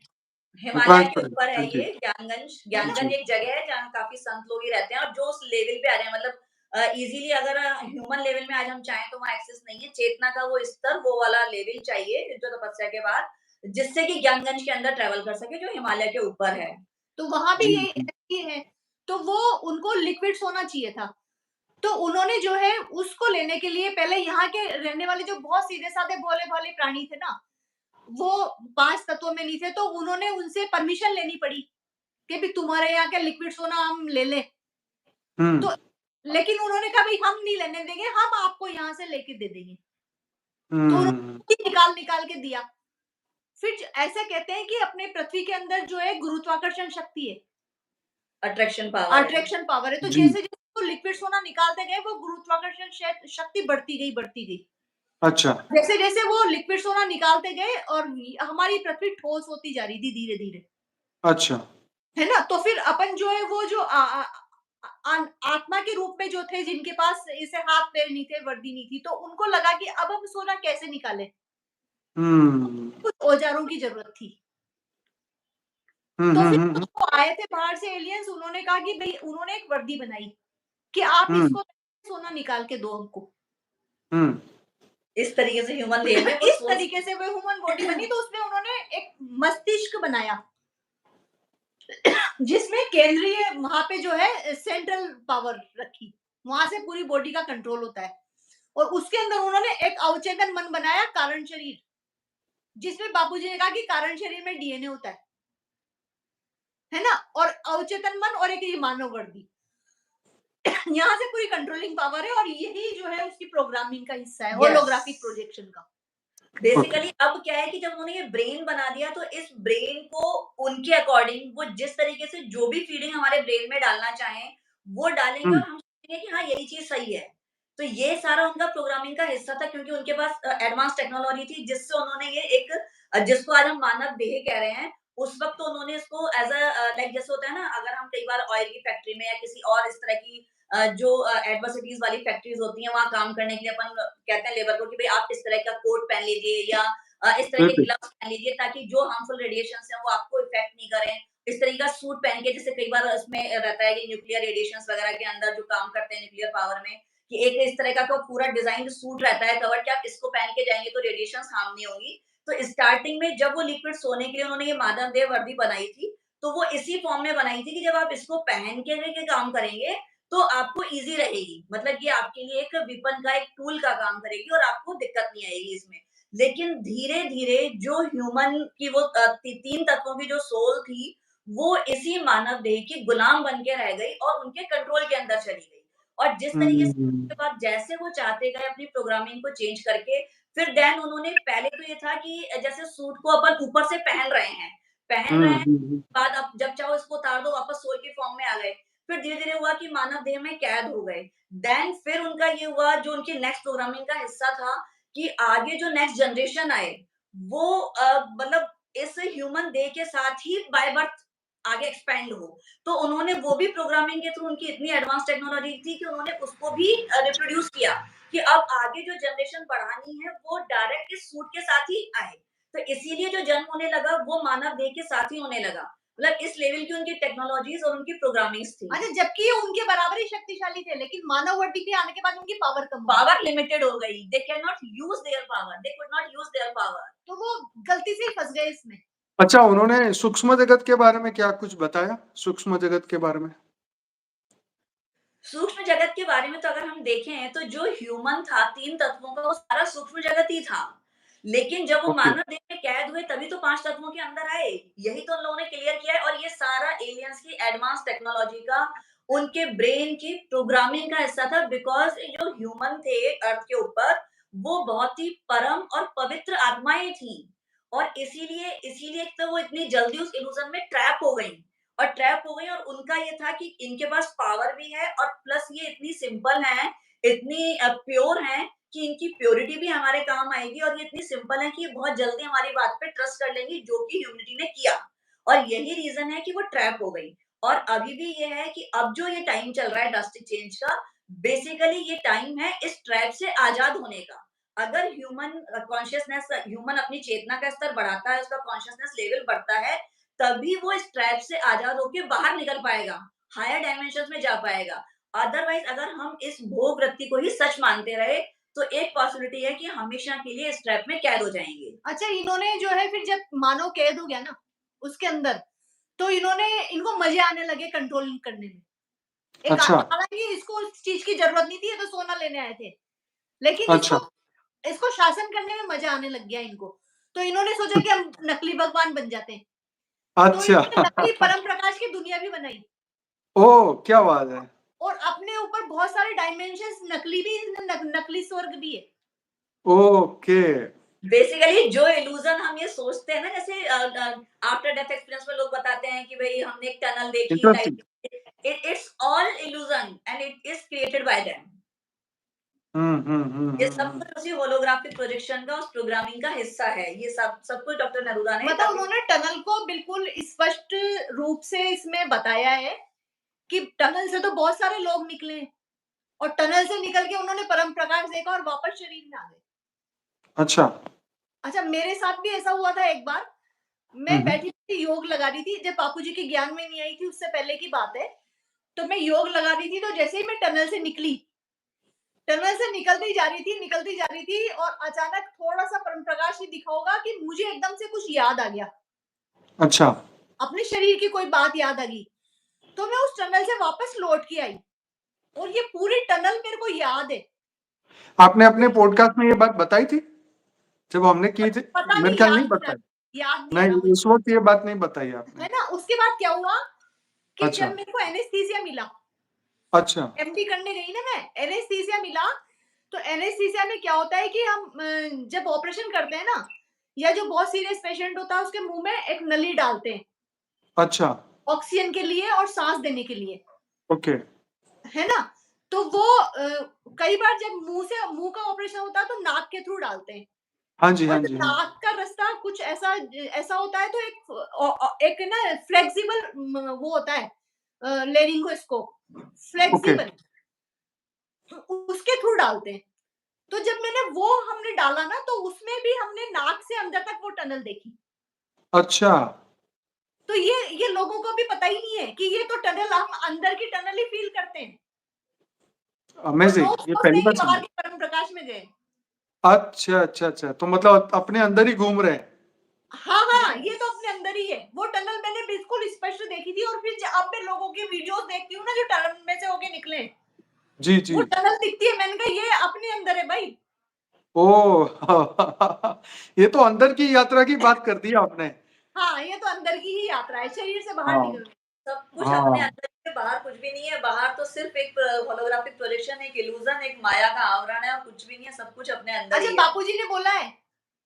हिमालय के ऊपर है ट्रांसपेरेंट जी, ये ज्ञानगंज। है ना? ज्ञानगंज जी। एक जगह है जहाँ काफ़ी संत लोग ही रहते हैं और जो उस लेवल पे आ रहे हैं, मतलब इज़िली अगर ह्यूमन लेवल में आज हम चाहें तो वहाँ एक्सेस नहीं है। चेतना का वो स्तर, वो वाला लेवल चाहिए जो तपस्या के बाद, जिससे कि ज्ञानगंज के अंदर ट्रैवल कर सके, जो हिमालय के ऊपर है। तो वहाँ भी जी, यही जी। ऐसे ही है, तो वो उनको लिक्विड सोना चाहिए था। तो उन्होंने जो है उसको लेने के लिए पहले यहाँ के रहने वाले जो बहुत सीधे-साधे भोले-भाले प्राणी थे ना, वो 5 तत्वों में नहीं थे, तो उन्होंने उनसे परमिशन लेनी पड़ी कि भई तुम्हारे यहाँ का लिक्विड सोना हम ले लें। हुँ, तो लेकिन उन्होंने कहा भई हम नहीं लेने देंगे, हम आपको यहाँ से लेके दे देंगे। तो हुँ। उन्होंने निकाल-निकाल के दिया। फिर ऐसा कहते हैं कि अपने पृथ्वी के अंदर जो है गुरुत्वाकर्षण शक्ति है, अट्रैक्शन पावर है। अट्रैक्शन पावर है, तो जी, जैसे-जैसे वो लिक्विड सोना निकालते गए, वो गुरुत्वाकर्षण शक्ति बढ़ती गई। अच्छा, जैसे-जैसे वो लिक्विड सोना निकालते गए और हमारी पृथ्वी ठोस होती जा रही थी धीरे-धीरे, अच्छा। है ना? तो फिर अपन जो है वो जो आत्मा के रूप में जो थे, जिनके पास ऐसे हाथ-पैर नहीं थे, वर्दी नहीं थी, तो उनको लगा कि अब हम सोना कैसे निकालें? हुँ। कुछ औज़ारों की ज़रूरत थी। हुँ, तो हुँ, फिर हुँ, हुँ। वो आए थे बाहर से एलियंस, उन्होंने कहा कि भई, उन्होंने एक वर्दी बनाई कि आप हुँ, इसको सोना निकाल के दो हमको। हुँ। इस तरीके से ह्यूमन देह में वो इस सोल तरीके से वो ह्यूमन बॉडी बनी, तो उसमें उन्होंने एक मस्तिष्क बनाया, जिसमें केंद्रीय वहाँ पे जो है सेंट्रल पावर रखी, वहाँ से पूरी बॉडी का कंट्रोल होता है। और उसके अंदर उन्होंने एक अवचेतन मन बनाया, कारण शरीर, जिसमें बापूजी ने कहा कि कारण शरीर में डीएनए होता है ना? और अवचेतन मन और एक ये मानव वर्दी, यहाँ से पूरी कंट्रोलिंग पावर है, और यही जो है उसकी प्रोग्रामिंग का हिस्सा है, यस। होलोग्राफिक प्रोजेक्शन का। ओके। बेसिकली अब क्या है कि जब उन्होंने ये ब्रेन बना दिया, तो इस ब्रेन को उनके अकॉर्डिंग वो जिस तरीके से जो भी फीडिंग हमारे ब्रेन में डालना चाहें, वो डालेंगे हुँ, और हम सोचेंगे कि हाँ, यही चीज़ सही है। तो ये सारा उनका प्रोग्रामिंग का हिस्सा था, क्योंकि उनके पास एडवांस टेक्नोलॉजी थी, जिससे उन्होंने ये एक जिसको आज हम मानव देह कह रहे हैं, उस वक़्त तो उन्होंने इसको एज़ लाइक जैसे होता है ना, अगर हम कई बार ऑयल की फैक्ट्री में या किसी और इस तरह की जो एडवर्सिटीज़ वाली फैक्ट्रीज़ होती हैं, वहाँ काम करने के लिए अपन कहते हैं लेबर को कि भई आप इस तरह का कोट पहन लीजिए या इस तरह के बिल्कुल। ग्लव्स पहन लीजिए, ताकि जो हार्मफुल रेडिएशंस हैं वो आपको इफेक्ट नहीं करें। इस तरीके का सूट पहन के, जैसे कई बार इसमें रहता है कि न्यूक्लियर रेडिएशंस वगैरह के अंदर जो काम करते हैं न्यूक्लियर पावर में, कि एक इस तरह का पूरा डिजाइन सूट रहता है कवर, कि आप इसको पहन के जाएँगे तो रेडिएशंस हार्म नहीं होंगी। तो स्टार्टिंग में जब वो लिक्विड सोने के लिए उन्होंने ये मानव देह वर्दी बनाई थी, तो वो इसी फॉर्म में बनाई थी कि जब आप इसको पहन के काम करेंगे, तो आपको ईज़ी रहेगी। मतलब ये आपके लिए एक वेपन का, एक टूल का काम करेगी और आपको दिक्कत नहीं आएगी इसमें। लेकिन धीरे-धीरे जो ह्यूमन की वो 3 तत्वों की जो सोल थी, वो इसी मानव देह की गुलाम बन के रह गई और उनके कंट्रोल के अंदर चली गई। और जिस तरीके से हुँ, उसके बाद जैसे वो चाहते गए अपनी प्रोग्रामिंग को चेंज करके, फिर देन उन्होंने पहले तो ये था कि जैसे सूट को अपन ऊपर से पहन रहे हुँ, हैं, हुँ, हुँ। बाद अब जब चाहो इसको उतार दो, वापस सोल की फॉर्म में आ गए। फिर धीरे-धीरे हुआ कि मानव देह में कैद हो गए। देन फिर उनका ये हुआ, जो उनकी नेक्स्ट प्रोग्रामिंग का हिस्सा था, कि आगे जो नेक्स्ट जनरेशन आए, वो मतलब इस ह्यूमन देह के साथ ही बाय बर्थ आगे एक्सपेंड हो। तो उन्होंने वो भी प्रोग्रामिंग के थ्रू, उनकी इतनी एडवांस टेक्नोलॉजी थी कि उन्होंने उसको भी रिप्रोड्यूस किया, कि अब आगे जो जनरेशन बढ़ानी है, वो डायरेक्ट इस सूट के साथ ही आए। तो इसीलिए जो जन्म होने लगा, वो मानव देह के साथ ही होने लगा। मतलब इस लेवल की उनकी टेक्नोलॉजीज़ और उनकी प्रोग्रामिंग्स थी। अच्छा, जबकि ये उनके बराबर ही शक्तिशाली थे, लेकिन मानव वर्दी के आने के बाद उनकी पावर कम हो गई। पावर लिमिटेड हो गई। They can not use their power, they could not use their power. तो वो गलती से ही फँस गए इसमें। अच्छा, उन्होंने सूक्ष्म जगत के बारे में क्या कुछ बताया? सूक्ष्म जगत के बारे में? सूक्ष्म जगत के बारे में तो अगर हम देखें, तो जो ह्यूमन था 3 तत्वों का, वो सारा सूक्ष्म जगत ही था। लेकिन जब वो ओके। मानव देह में कैद हुए, तभी तो 5 तत्वों के अंदर आए। यही तो उन लोगों ने क्लियर किया है, और ये सारा एलियंस की एडवांस टेक्नोलॉजी का, उनके ब्रेन की प्रोग्रामिंग का हिस्सा था, बिकॉज़ जो ह्यूमन थे अर्थ के ऊपर, वो बहुत ही परम और पवित्र आत्माएँ थीं। और इसीलिए एक तो वो इतनी जल्दी उस इल्यूज़न में ट्रैप हो गई और उनका ये था कि इनके पास पावर भी है और प्लस ये इतनी सिंपल हैं, इतनी प्योर हैं कि इनकी प्योरिटी भी हमारे काम आएगी और ये इतनी सिंपल है कि ये बहुत जल्दी हमारी बात पे ट्रस्ट कर लेंगी, जो कि ह्यूमैनिटी ने किया। और यही रीज़न है कि वो ट्रैप हो गई। और अभी भी ये है कि अब जो ये टाइम चल रहा है ड्रास्टिक चेंज का, बेसिकली ये टाइम है इस ट्रैप से आज़ाद होने का। अगर ह्यूमन अपनी चेतना का स्तर बढ़ाता है, उसका कॉन्शियसनेस लेवल बढ़ता है, तभी वो इस ट्रैप से आज़ाद होके बाहर निकल पाएगा, हायर डायमेंशंस में जा पाएगा। अदरवाइज़ अगर हम इस भोग वृत्ति को ही सच मानते रहे, तो एक पॉसिबिलिटी है कि हमेशा के लिए इस ट्रैप में कैद हो जाएँगे। अच्छा, इन्होंने जो है फिर जब मानव कैद हो गया ना उसके अंदर, तो इनको मजे आने लगे कंट्रोल करने में। अच्छा, हालांकि इसको उस चीज की जरूरत नहीं थी, ये तो सोना लेने आए थे, लेकिन इसको अच्छा, इसको शासन करने में मजा आने लग गया इनको। तो इन्होंने सोचा कि हम नकली भगवान बन जाते हैं। तो अच्छा। इन्होंने नकली परम प्रकाश की दुनिया भी बनाई ओह! क्या बात है। और अपने ऊपर बहुत सारे डायमेंशंस नकली भी, नकली स्वर्ग भी है। ओके, बेसिकली जो इल्यूज़न हम ये सोचते हैं ना, जैसे आफ्टर डेथ एक्सपीरियंस में लोग बताते हैं कि भई हमने एक टनल देखी, interesting. Light, it's all illusion and it is created by them. ये सब हुँ। कुछ उसी होलोग्राफिक प्रोजेक्शन का, उस प्रोग्रामिंग का हिस्सा है। ये सब कुछ डॉक्टर नेरुदा ने मतलब अपनी उन्होंने टनल को बिल्कुल स्पष्ट रूप से इसमें बताया है कि टनल से तो बहुत सारे लोग निकले हैं और टनल से निकल के उन्होंने परम प्रकाश देखा और वापस शरीर में आ गए। अच्छा। अच्छा, मेरे साथ भी ऐसा हुआ था एक बार। हुँ, मैं हुँ। बैठी थी, योग लगा रही थी, जब बापूजी के ज्ञान में नहीं आई थी, उससे पहले की बात है। तो मैं योग लगा रही थी, तो जैसे ही मैं टनल से निकलती जा रही थी और अचानक थोड़ा-सा परम प्रकाश ही दिखा होगा कि मुझे एकदम से कुछ याद आ गया। अच्छा, अपने शरीर की कोई बात याद आ गई। तो मैं उस टनल से वापस लौट के आई और ये पूरी टनल मेरे को याद है। आपने अपने पॉडकास्ट में ये बात बताई थी? जब हमने की थी? पता मेरे नहीं, ख्याल नहीं बताई। याद नहीं आ रहा नहीं, मुझे, उस वक़्त ये बात नहीं बताई आपने। है ना? उसके बाद क्या हुआ कि अच्छा, जब मेरे को एनेस्थीसिया मिला, अच्छा, एमडी करने गई ना मैं, एनेस्थीसिया मिला, तो एनेस्थीसिया में क्या होता है कि हम जब ऑपरेशन करते हैं ना, या जो बहुत सीरियस पेशेंट होता है उसके मुँह में एक नली डालते हैं, अच्छा, ऑक्सीजन के लिए और सांस देने के लिए, ओके। है ना? तो वो कई बार जब मुँह का ऑपरेशन होता है तो नाक के थ्रू डालते हैं। हाँ जी, और हाँ जब जी, हाँ जी। नाक का रास्ता कुछ ऐसा ऐसा होता है, तो एक ना फ्लेक्सिबल वो होता है, लेरिंगोस्कोप, ओके, फ्लेक्सिबल, उसके थ्रू डालते हैं। तो जब हमने डाला ना, तो उसमें भी हमने नाक से अंदर तक वो टनल देखी। अच्छा, तो ये लोगों को भी पता ही नहीं है कि ये तो टनल, हम अंदर की टनल ही फील करते हैं। और अमेज़िंग! लोग ये सोचते पहली हैं बार कि सुना। बाहर के परम प्रकाश में गए। अच्छा, अच्छा, अच्छा, तो मतलब अपने अंदर ही घूम रहे हैं। हाँ, हाँ, ये तो अपने अंदर ही है। वो टनल मैंने बिल्कुल स्पष्ट देखी थी और फिर अब मैं लोगों की वीडियोज़ देखती हूँ ना, जो टनल में से होके निकले हैं, जी, वो जी। टनल दिखती है, मैंने कहा ये अपने अंदर है भाई। ओह! ये तो अंदर की यात्रा की बात कर दी आपने। हाँ, ये तो अंदर की ही यात्रा है, शरीर से बाहर हाँ, निकलना। सब कुछ अपने हाँ। अंदर है, बाहर कुछ भी नहीं है। बाहर तो सिर्फ़ एक होलोग्राफिक प्रोजेक्शन, एक इल्यूज़न, एक माया का आवरण है और कुछ भी नहीं है, सब कुछ अपने अंदर अच्छा, ही है। बापूजी ने बोला है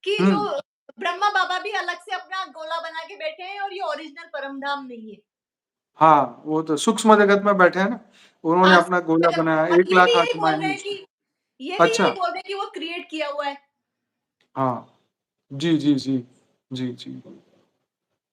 कि हुँ। जो ब्रह्मा बाबा भी अलग से अपना गोला बना के बैठे हैं और ये ओरिजिनल परम धाम नहीं है। हाँ, वो तो सूक्ष्म जगत में बैठे हैं ना, उन्होंने हाँ, अपना गोला जगत बनाया, और 1 लाख आत्माएँ हैं उसमें। ये भी अच्छा, यही बोल रहे हैं कि वो क्रिएट किया हुआ है। हाँ। जी, जी, जी। जी, जी।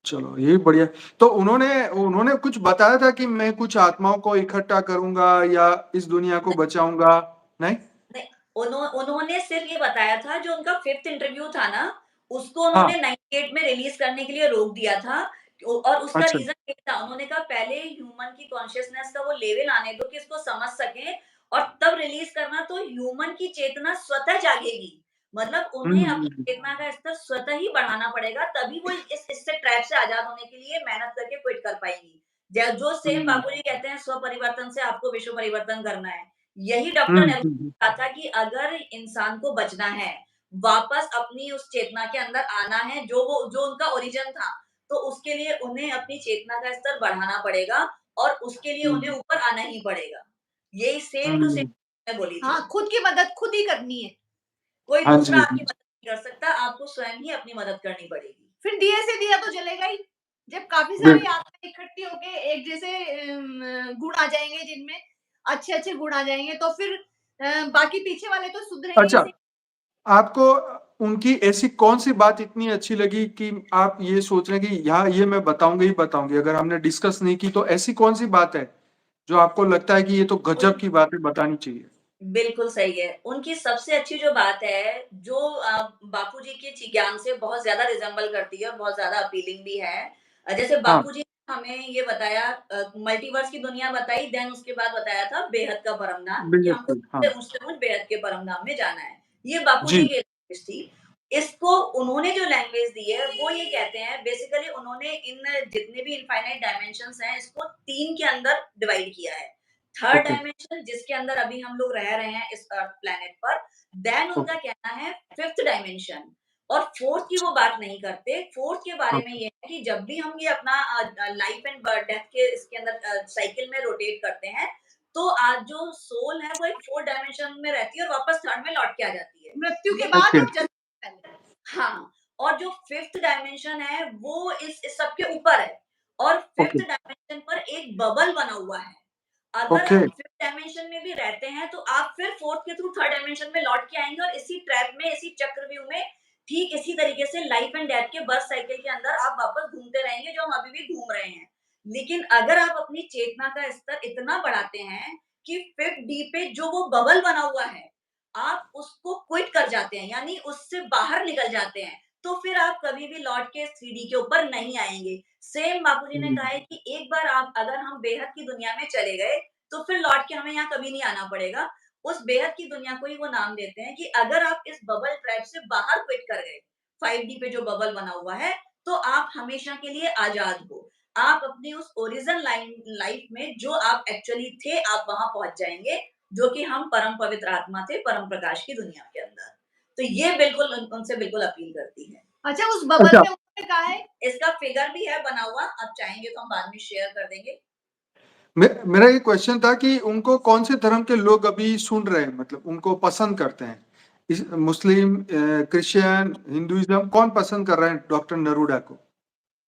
चलो, ये बढ़िया। तो उन्होंने उन्होंने कुछ बताया था कि मैं कुछ आत्माओं को इकट्ठा करूँगा या इस दुनिया को बचाऊँगा, नहीं? नहीं, उन्होंने सिर्फ़ ये बताया था, जो उनका 5th इंटरव्यू था ना, उसको हाँ, उन्होंने 98 में रिलीज़ करने के लिए रोक दिया था। और उसका अच्छा, रीज़न ये था, उन्होंने कहा पहले ह्यूमन की कॉन्शियसनेस का वो लेवल आने दो कि इसको समझ सकें और तब रिलीज़ करना, तो ह्यूमन की चेतना स्वतः जागेगी। मतलब हुँ, उन्हें अपनी हुँ, हुँ। चेतना का स्तर स्वतः ही बढ़ाना पड़ेगा, तभी वो इससे ट्रैप से आज़ाद होने के लिए मेहनत करके क्विट कर पाएँगी। ज जो सेम हुँ, बापूजी कहते हैं, स्व परिवर्तन से आपको विश्व परिवर्तन करना है। यही हुँ, डॉक्टर ने हुँ, हुँ। कहा था कि अगर इंसान को बचना है, वापस अपनी उस चेतना के अंदर आना है, जो उनका ओरिजिन था, तो उसके लिए उन्हें अपनी चेतना का स्तर बढ़ाना पड़ेगा और उसके लिए उन्हें हुँ, ऊपर आना ही पड़ेगा। यही सेम टू सेम हुँ। मैं बोली थी। हाँ, खुद की मदद खुद ही करनी है। कोई हाँ दूसरा जी, हाँ आपकी जी। मदद कर सकता, आपको स्वयं ही अपनी मदद करनी पड़ेगी। फिर दिए से दिया तो जलेगा ही। जब काफ़ी सारी बिल्कुल। आत्माएँ इकट्ठी होके एक जैसे गुण आ जाएँगे जिनमें, अच्छे-अच्छे गुण आ जाएँगे तो फिर बाकी पीछे वाले तो सुधरेंगे ही अच्छा, सही। आपको उनकी ऐसी कौन-सी बात इतनी अच्छी लगी कि आप ये सोच रहे हैं कि यहाँ ये मैं बताऊँगी ही बताऊँगी, अगर हमने डिस्कस नहीं की तो ऐसी कौन-सी बात है, जो आपको लगता है कि ये तो गज़ब उन की बात है, बतानी चाहिए? बिल्कुल सही है। उनकी सबसे अच्छी जो बात है, जो बापूजी के ज्ञान से बहुत ज़्यादा रिज़ेम्बल करती है और बहुत ज़्यादा अपीलिंग भी है। जैसे हाँ, बापूजी ने हमें ये बताया, मल्टीवर्स की दुनिया बताई, देन उसके बाद बताया था बेहद का परमधाम कि हमको बिल्कुल, हाँ। सबसे ऊँच से ऊँच बेहद के परमधाम में जाना है। ये बापूजी जी, की लैंग्वेज थी। इसको उन्होंने जो लैंग्वेज दी है, वो ये कहते हैं, बेसिकली उन्होंने इन जितने भी इनफाइनाइट डायमेंशंस हैं, इसको 3 के अंदर डिवाइड किया है। थर्ड ओके, डायमेंशन जिसके अंदर अभी हम लोग रह रहे हैं इस अर्थ प्लैनेट पर, देन उनका ओके, कहना है फिफ्थ डायमेंशन, और फोर्थ की वो बात नहीं करते। फोर्थ के बारे में ओके, ये है कि जब भी हम ये अपना लाइफ एंड डेथ के इसके अंदर साइकिल में रोटेट करते हैं, तो आज जो सोल है वो एक फोर्थ डायमेंशन में रहती है और वापस थर्ड में लौट के आ जाती है। मृत्यु के बाद ओके, और जन्म से पहले। हाँ, और जो फिफ्थ डायमेंशन है वो इस सब के ऊपर है, और ओके, फिफ्थ डायमेंशन पर एक बबल बना हुआ है। अगर ओके, आप फिफ्थ डायमेंशन में भी रहते हैं, तो आप फिर फोर्थ के थ्रू थर्ड डायमेंशन में लौट के आएँगे और इसी ट्रैप में, इसी चक्रव्यूह में, ठीक इसी तरीके से लाइफ एंड डेथ के बर्थ साइकिल के अंदर आप वापस घूमते रहेंगे, जो हम अभी भी घूम रहे हैं। लेकिन अगर आप अपनी चेतना का स्तर इतना बढ़ाते हैं कि फिफ्थ डी पे जो वो बबल बना हुआ है, आप उसको क्विट कर जाते हैं, यानी उससे बाहर निकल जाते हैं, तो फिर आप कभी भी लौट के 3D के ऊपर नहीं आएँगे। सेम बापूजी ने हुँ, कहा है कि एक बार आप अगर हम बेहद की दुनिया में चले गए, तो फिर लौट के हमें यहाँ कभी नहीं आना पड़ेगा। उस बेहद की दुनिया को ही वो नाम देते हैं कि अगर आप इस बबल ट्रैप से बाहर क्विट कर गए, 5D पे जो बबल बना हुआ है, तो आप हमेशा के लिए आज़ाद हो। आप अपनी उस ओरिजिन लाइफ में जो आप एक्चुअली थे, आप वहाँ पहुँच जाएँगे, जो कि हम परम पवित्र आत्मा थे, परम प्रकाश की दुनिया के अंदर। तो ये बिल्कुल उनसे बिल्कुल अपील करती है। अच्छा उस बबल अच्छा, में उन्होंने कहा है इसका फिगर भी है बना हुआ, आप चाहेंगे तो हम बाद में शेयर कर देंगे। मेरा ये क्वेश्चन था कि उनको कौन-से धर्म के लोग अभी सुन रहे हैं, मतलब उनको पसंद करते हैं? इस मुस्लिम, क्रिश्चियन, हिंदुइज़्म कौन पसंद कर रहे हैं डॉक्टर नरूडा को?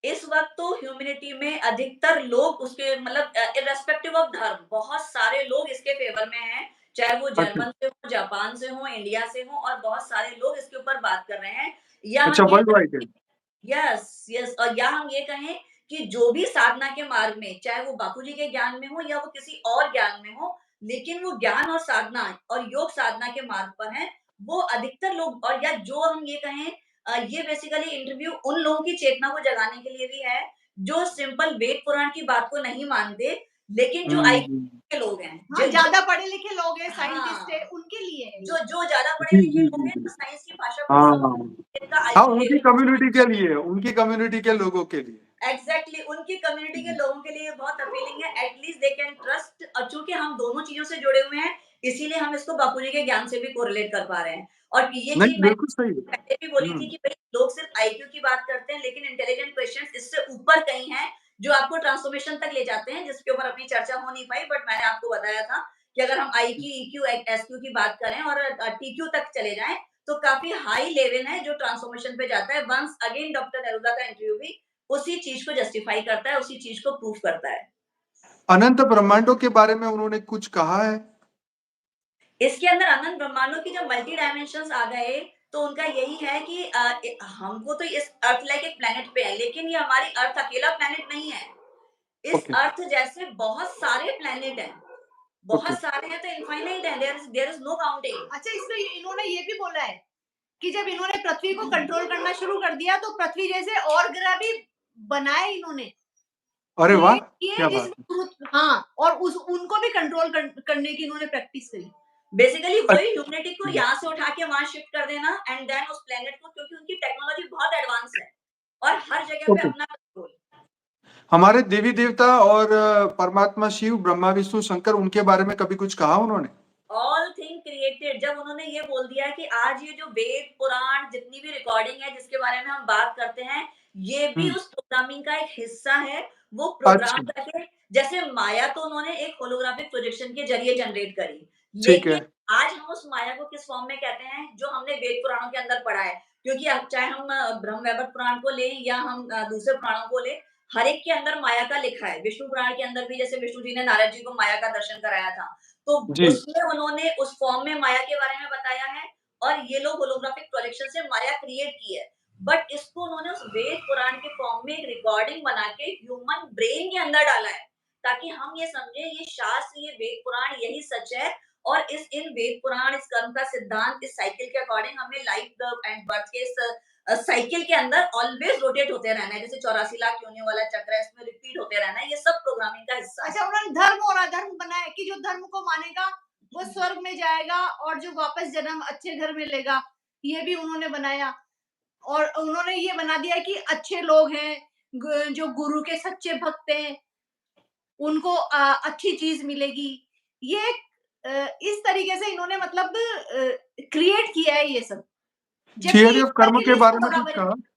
इस वक़्त तो ह्यूमैनिटी में अधिकतर लोग उसके मतलब इर्रेस्पेक्टिव ऑफ धर्म, बहुत सारे लोग इसके फ़ेवर में हैं, चाहे वो अच्छा, जर्मन से हो, जापान से हो, इंडिया से हो, और बहुत सारे लोग इसके ऊपर बात कर रहे हैं। या अच्छा हम ये वर्ल्ड वाइड है। यस, यस, और या हम ये कहें कि जो भी साधना के मार्ग में, चाहे वो बापूजी के ज्ञान में हो या वो किसी और ज्ञान में हो, लेकिन वो ज्ञान और साधना और योग साधना के मार्ग पर हैं, वो अधिकतर लोग, और या जो हम ये कहें, ये बेसिकली इंटरव्यू उन लोगों की चेतना को जगाने के लिए भी है, जो सिंपल वेद पुराण की बात को नहीं मानते, लेकिन जो हुँ, आईक्यू हुँ। के लोग हैं, हाँ, जो ज़्यादा पढ़े-लिखे लोग हैं, साइंटिस्ट हैं, हाँ, उनके लिए है ये। जो ज़्यादा जी, पढ़े-लिखे जी, लोग जी, हैं, जो जी। साइंस की भाषा को हाँ, समझ, हाँ। जिनका हाँ, आईक्यू उनकी लेवल कम्युनिटी के लिए, उनकी कम्युनिटी के लोगों के लिए। एग्जैक्टली उनकी कम्युनिटी के हुँ, लोगों के लिए बहुत अपीलिंग है, एटलीस्ट दे कैन ट्रस्ट, और चूंकि हम दोनों चीजों से जुड़े हुए हैं, इसीलिए हम इसको बापूजी के ज्ञान से भी कोरिलेट कर पा रहे हैं। और ये नहीं, चीज मैं बिल्कुल सही है। पहले भी बोली हुँ, थी कि भाई लोग सिर्फ आईक्यू की बात करते हैं, लेकिन इंटेलिजेंट क्वेश्चंस इससे ऊपर कहीं हैं, जो आपको ट्रांसफॉर्मेशन तक ले जाते हैं, जिसके ऊपर अपनी चर्चा हो नहीं पाई, बट मैंने आपको बताया था कि अगर हम आईक्यू, ईक्यू, एसक्यू की बात करें और टीक्यू तक चले जाएं, तो काफी हाई लेवल है जो ट्रांसफॉर्मेशन पे जाता है। वंस अगेन डॉक्टर नेरुदा का इंटरव्यू भी उसी चीज को जस्टिफाई करता है, उसी चीज को प्रूफ करता है। अनंत ब्रह्मांडों के बारे में उन्होंने कुछ कहा है? इसके अंदर अनंत ब्रह्मांडों की जब मल्टी डायमेंशंस आ गए, तो उनका यही है कि हमको तो इस अर्थ लाइक एक प्लेनेट पे है, लेकिन ये हमारी अर्थ अकेला प्लेनेट नहीं है। इस ओके, अर्थ जैसे बहुत सारे प्लेनेट हैं, ओके, बहुत सारे हैं, तो इनफाइनाइट है, देयर इज नो काउंटिंग। अच्छा इसमें इन्होंने ये भी बोला है कि जब इन्होंने पृथ्वी को कंट्रोल करना शुरू कर दिया तो पृथ्वी जैसे और ग्रह भी बनाए इन्होंने, अरे वाह! क्रिएट किए क्या बात जिसमें है। हाँ, और उस उनको भी कंट्रोल करने की इन्होंने प्रैक्टिस करी। बेसिकली अच वही ह्यूमैनिटी को हुँ, यहाँ से उठा के वहां शिफ्ट कर देना, एंड देन उस प्लेनेट को, क्योंकि उनकी टेक्नोलॉजी बहुत एडवांस है और हर जगह पे ओके। अपना कंट्रोल। हमारे देवी-देवता और परमात्मा शिव, ब्रह्मा, विष्णु, शंकर उनके बारे में कभी कुछ कहा उन्होंने? ऑल थिंग क्रिएटेड, जब उन्होंने ये बोल दिया कि आज ये जो वेद पुराण जितनी भी रिकॉर्डिंग है जिसके बारे में हम बात करते हैं, ये भी हुँ, उस प्रोग्रामिंग का एक हिस्सा है। वो प्रोग्राम अच्छा, करके, जैसे माया तो उन्होंने एक होलोग्राफिक प्रोजेक्शन के जरिए जनरेट करी, ठीक है। लेकिन आज हम उस माया को किस फॉर्म में कहते हैं, जो हमने वेद पुराणों के अंदर पढ़ा है, क्योंकि अब चाहे हम ब्रह्मवैवर्त पुराण को लें या हम दूसरे पुराणों को लें, हर एक के अंदर माया का लिखा है। विष्णु पुराण के अंदर भी जैसे विष्णु जी ने नारद जी को माया का दर्शन कराया था, तो जी। उसमें उन्होंने उस फॉर्म में माया के बारे में बताया है और ये लोग होलोग्राफिक प्रोजेक्शन से माया क्रिएट की है। बट इसको उन्होंने उस वेद पुराण के फॉर्म में एक रिकॉर्डिंग बना के ह्यूमन ब्रेन के अंदर डाला है, ताकि हम ये समझें ये शास्त्र, ये वेद पुराण यही सच है और इस इन वेद पुराण, इस कर्म का सिद्धांत, इस साइकिल के अकॉर्डिंग हमें लाइफ एंड बर्थ के इस साइकिल के अंदर ऑलवेज रोटेट होते रहना है। जैसे 84 लाख योनियों वाला चक्र है, इसमें रिपीट होते रहना है। ये सब प्रोग्रामिंग का हिस्सा है। अच्छा, उन्होंने धर्म और अधर्म बनाया कि जो धर्म को मानेगा वो स्वर्ग में जाएगा और जो वापस जन्म अच्छे घर में लेगा, ये भी उन्होंने बनाया। और उन्होंने ये बना दिया कि अच्छे लोग हैं, जो गुरु के सच्चे भक्त हैं, उनको अच्छी चीज मिलेगी। ये इस तरीके से इन्होंने मतलब क्रिएट किया है ये सब। जबकि थियरी ऑफ ईश्वर कर्म के के लिए बारे इसको में कुछ बराबर है। कहा?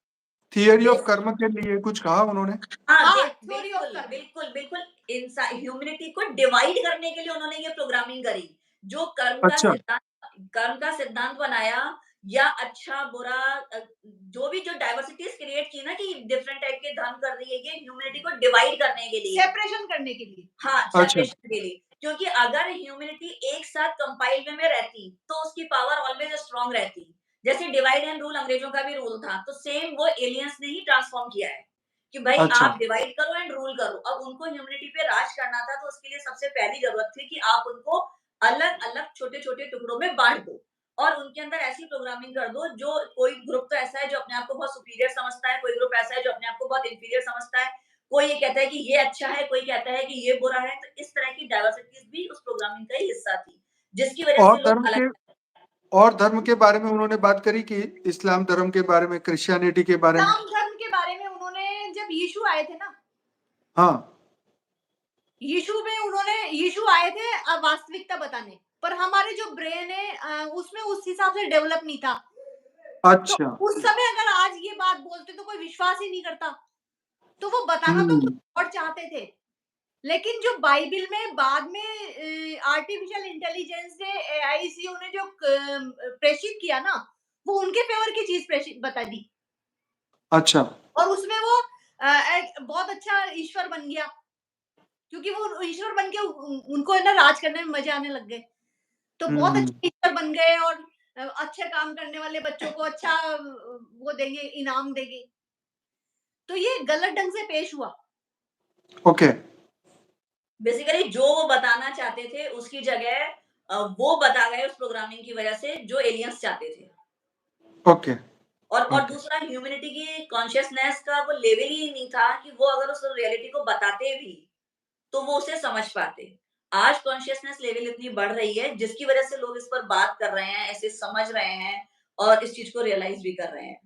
Theory of Yes. कर्म के लिए कुछ कहा उन्होंने? हाँ, हाँ, देख थ्योरी ऑफ बिल्कुल, कर्म। बिल्कुल, बिल्कुल ह्यूमैनिटी को डिवाइड करने के लिए उन्होंने ये प्रोग्रामिंग करी। जो अच्छा। कर्म का सिद्धांत बनाया या अच्छा बुरा जो भी जो डाइवर्सिटीज क्रिएट की ना कि डिफरेंट टाइप के धर्म कर रही है, ये ह्यूमैनिटी को डिवाइड करने के लिए। सेपरेशन करने के लिए। हाँ, अच्छा। सेपरेशन के लिए। क्योंकि अगर ह्यूमैनिटी एक साथ कंपाइल वे में रहती, तो उसकी पावर ऑलवेज स्ट्रांग रहती। जैसे डिवाइड एंड रूल अंग्रेजों का भी रूल था, तो सेम वो एलियंस ने ही ट्रांसफॉर्म किया है कि भाई अच्छा। आप डिवाइड करो एंड रूल करो। अब उनको ह्यूमैनिटी पे राज करना था, तो उसके लिए सबसे पहली जरूरत थी कि आप उनको अलग-अलग छोटे-छोटे टुकड़ों में बाँट दो और उनके अंदर ऐसी प्रोग्रामिंग कर दो जो कोई ग्रुप तो ऐसा है जो अपने आप को बहुत सुपीरियर समझता है, कोई ग्रुप ऐसा है जो अपने आप को बहुत इंफीरियर समझता है। कोई ये कहता है कि ये अच्छा है, कोई कहता है कि ये बुरा है, तो इस तरह की डाइवर्सिटीज़ भी उस प्रोग्रामिंग का ही हिस्सा थी, जिसकी वजह और से लोग धर्म अलग के और धर्म के बारे में उन्होंने बात करी कि इस्लाम धर्म के बारे में, क्रिश्चियनिटी के बारे में? इस्लाम धर्म के बारे में उन्होंने, जब यीशु आए थे ना, हाँ। यीशु आए थे वास्तविकता बताने, पर हमारे जो ब्रेन है उसमें उस हिसाब से डेवलप नहीं था। तो अच्छा। उस समय अगर आज ये बात बोलते तो कोई विश्वास ही नहीं करता। तो वो बताना तो हुँ। कुछ और चाहते थे। लेकिन जो बाइबिल में बाद में आर्टिफिशियल इंटेलिजेंस ने, एआईसीओ ने जो प्रेषित किया ना, वो उनके फेवर की चीज प्रेषित बता दी। अच्छा। और उसमें वो एक बहुत अच्छा ईश्वर बन गया, क्योंकि वो ईश्वर बन के उनको है ना राज करने में मजे आने लग गए। तो बहुत हुँ। अच्छे ईश्वर बन गए और अच्छे काम करने वाले बच्चों को अच्छा वो देंगे, इनाम देंगे। तो ये गलत ढंग से पेश हुआ। ओके। बेसिकली जो वो बताना चाहते थे, उसकी जगह वो बता गए उस प्रोग्रामिंग की वजह से जो एलियंस चाहते थे। ओके। और ओके। दूसरा ह्यूमैनिटी की कॉन्शियसनेस का वो लेवल ही नहीं था कि वो अगर उस रियलिटी को बताते भी, तो वो उसे समझ पाते। आज कॉन्शियसनेस लेवल इतनी बढ़ रही है, जिसकी वजह से लोग इस पर बात कर रहे हैं, ऐसे समझ रहे हैं और इस चीज़ को रियलाइज़ भी कर रहे हैं।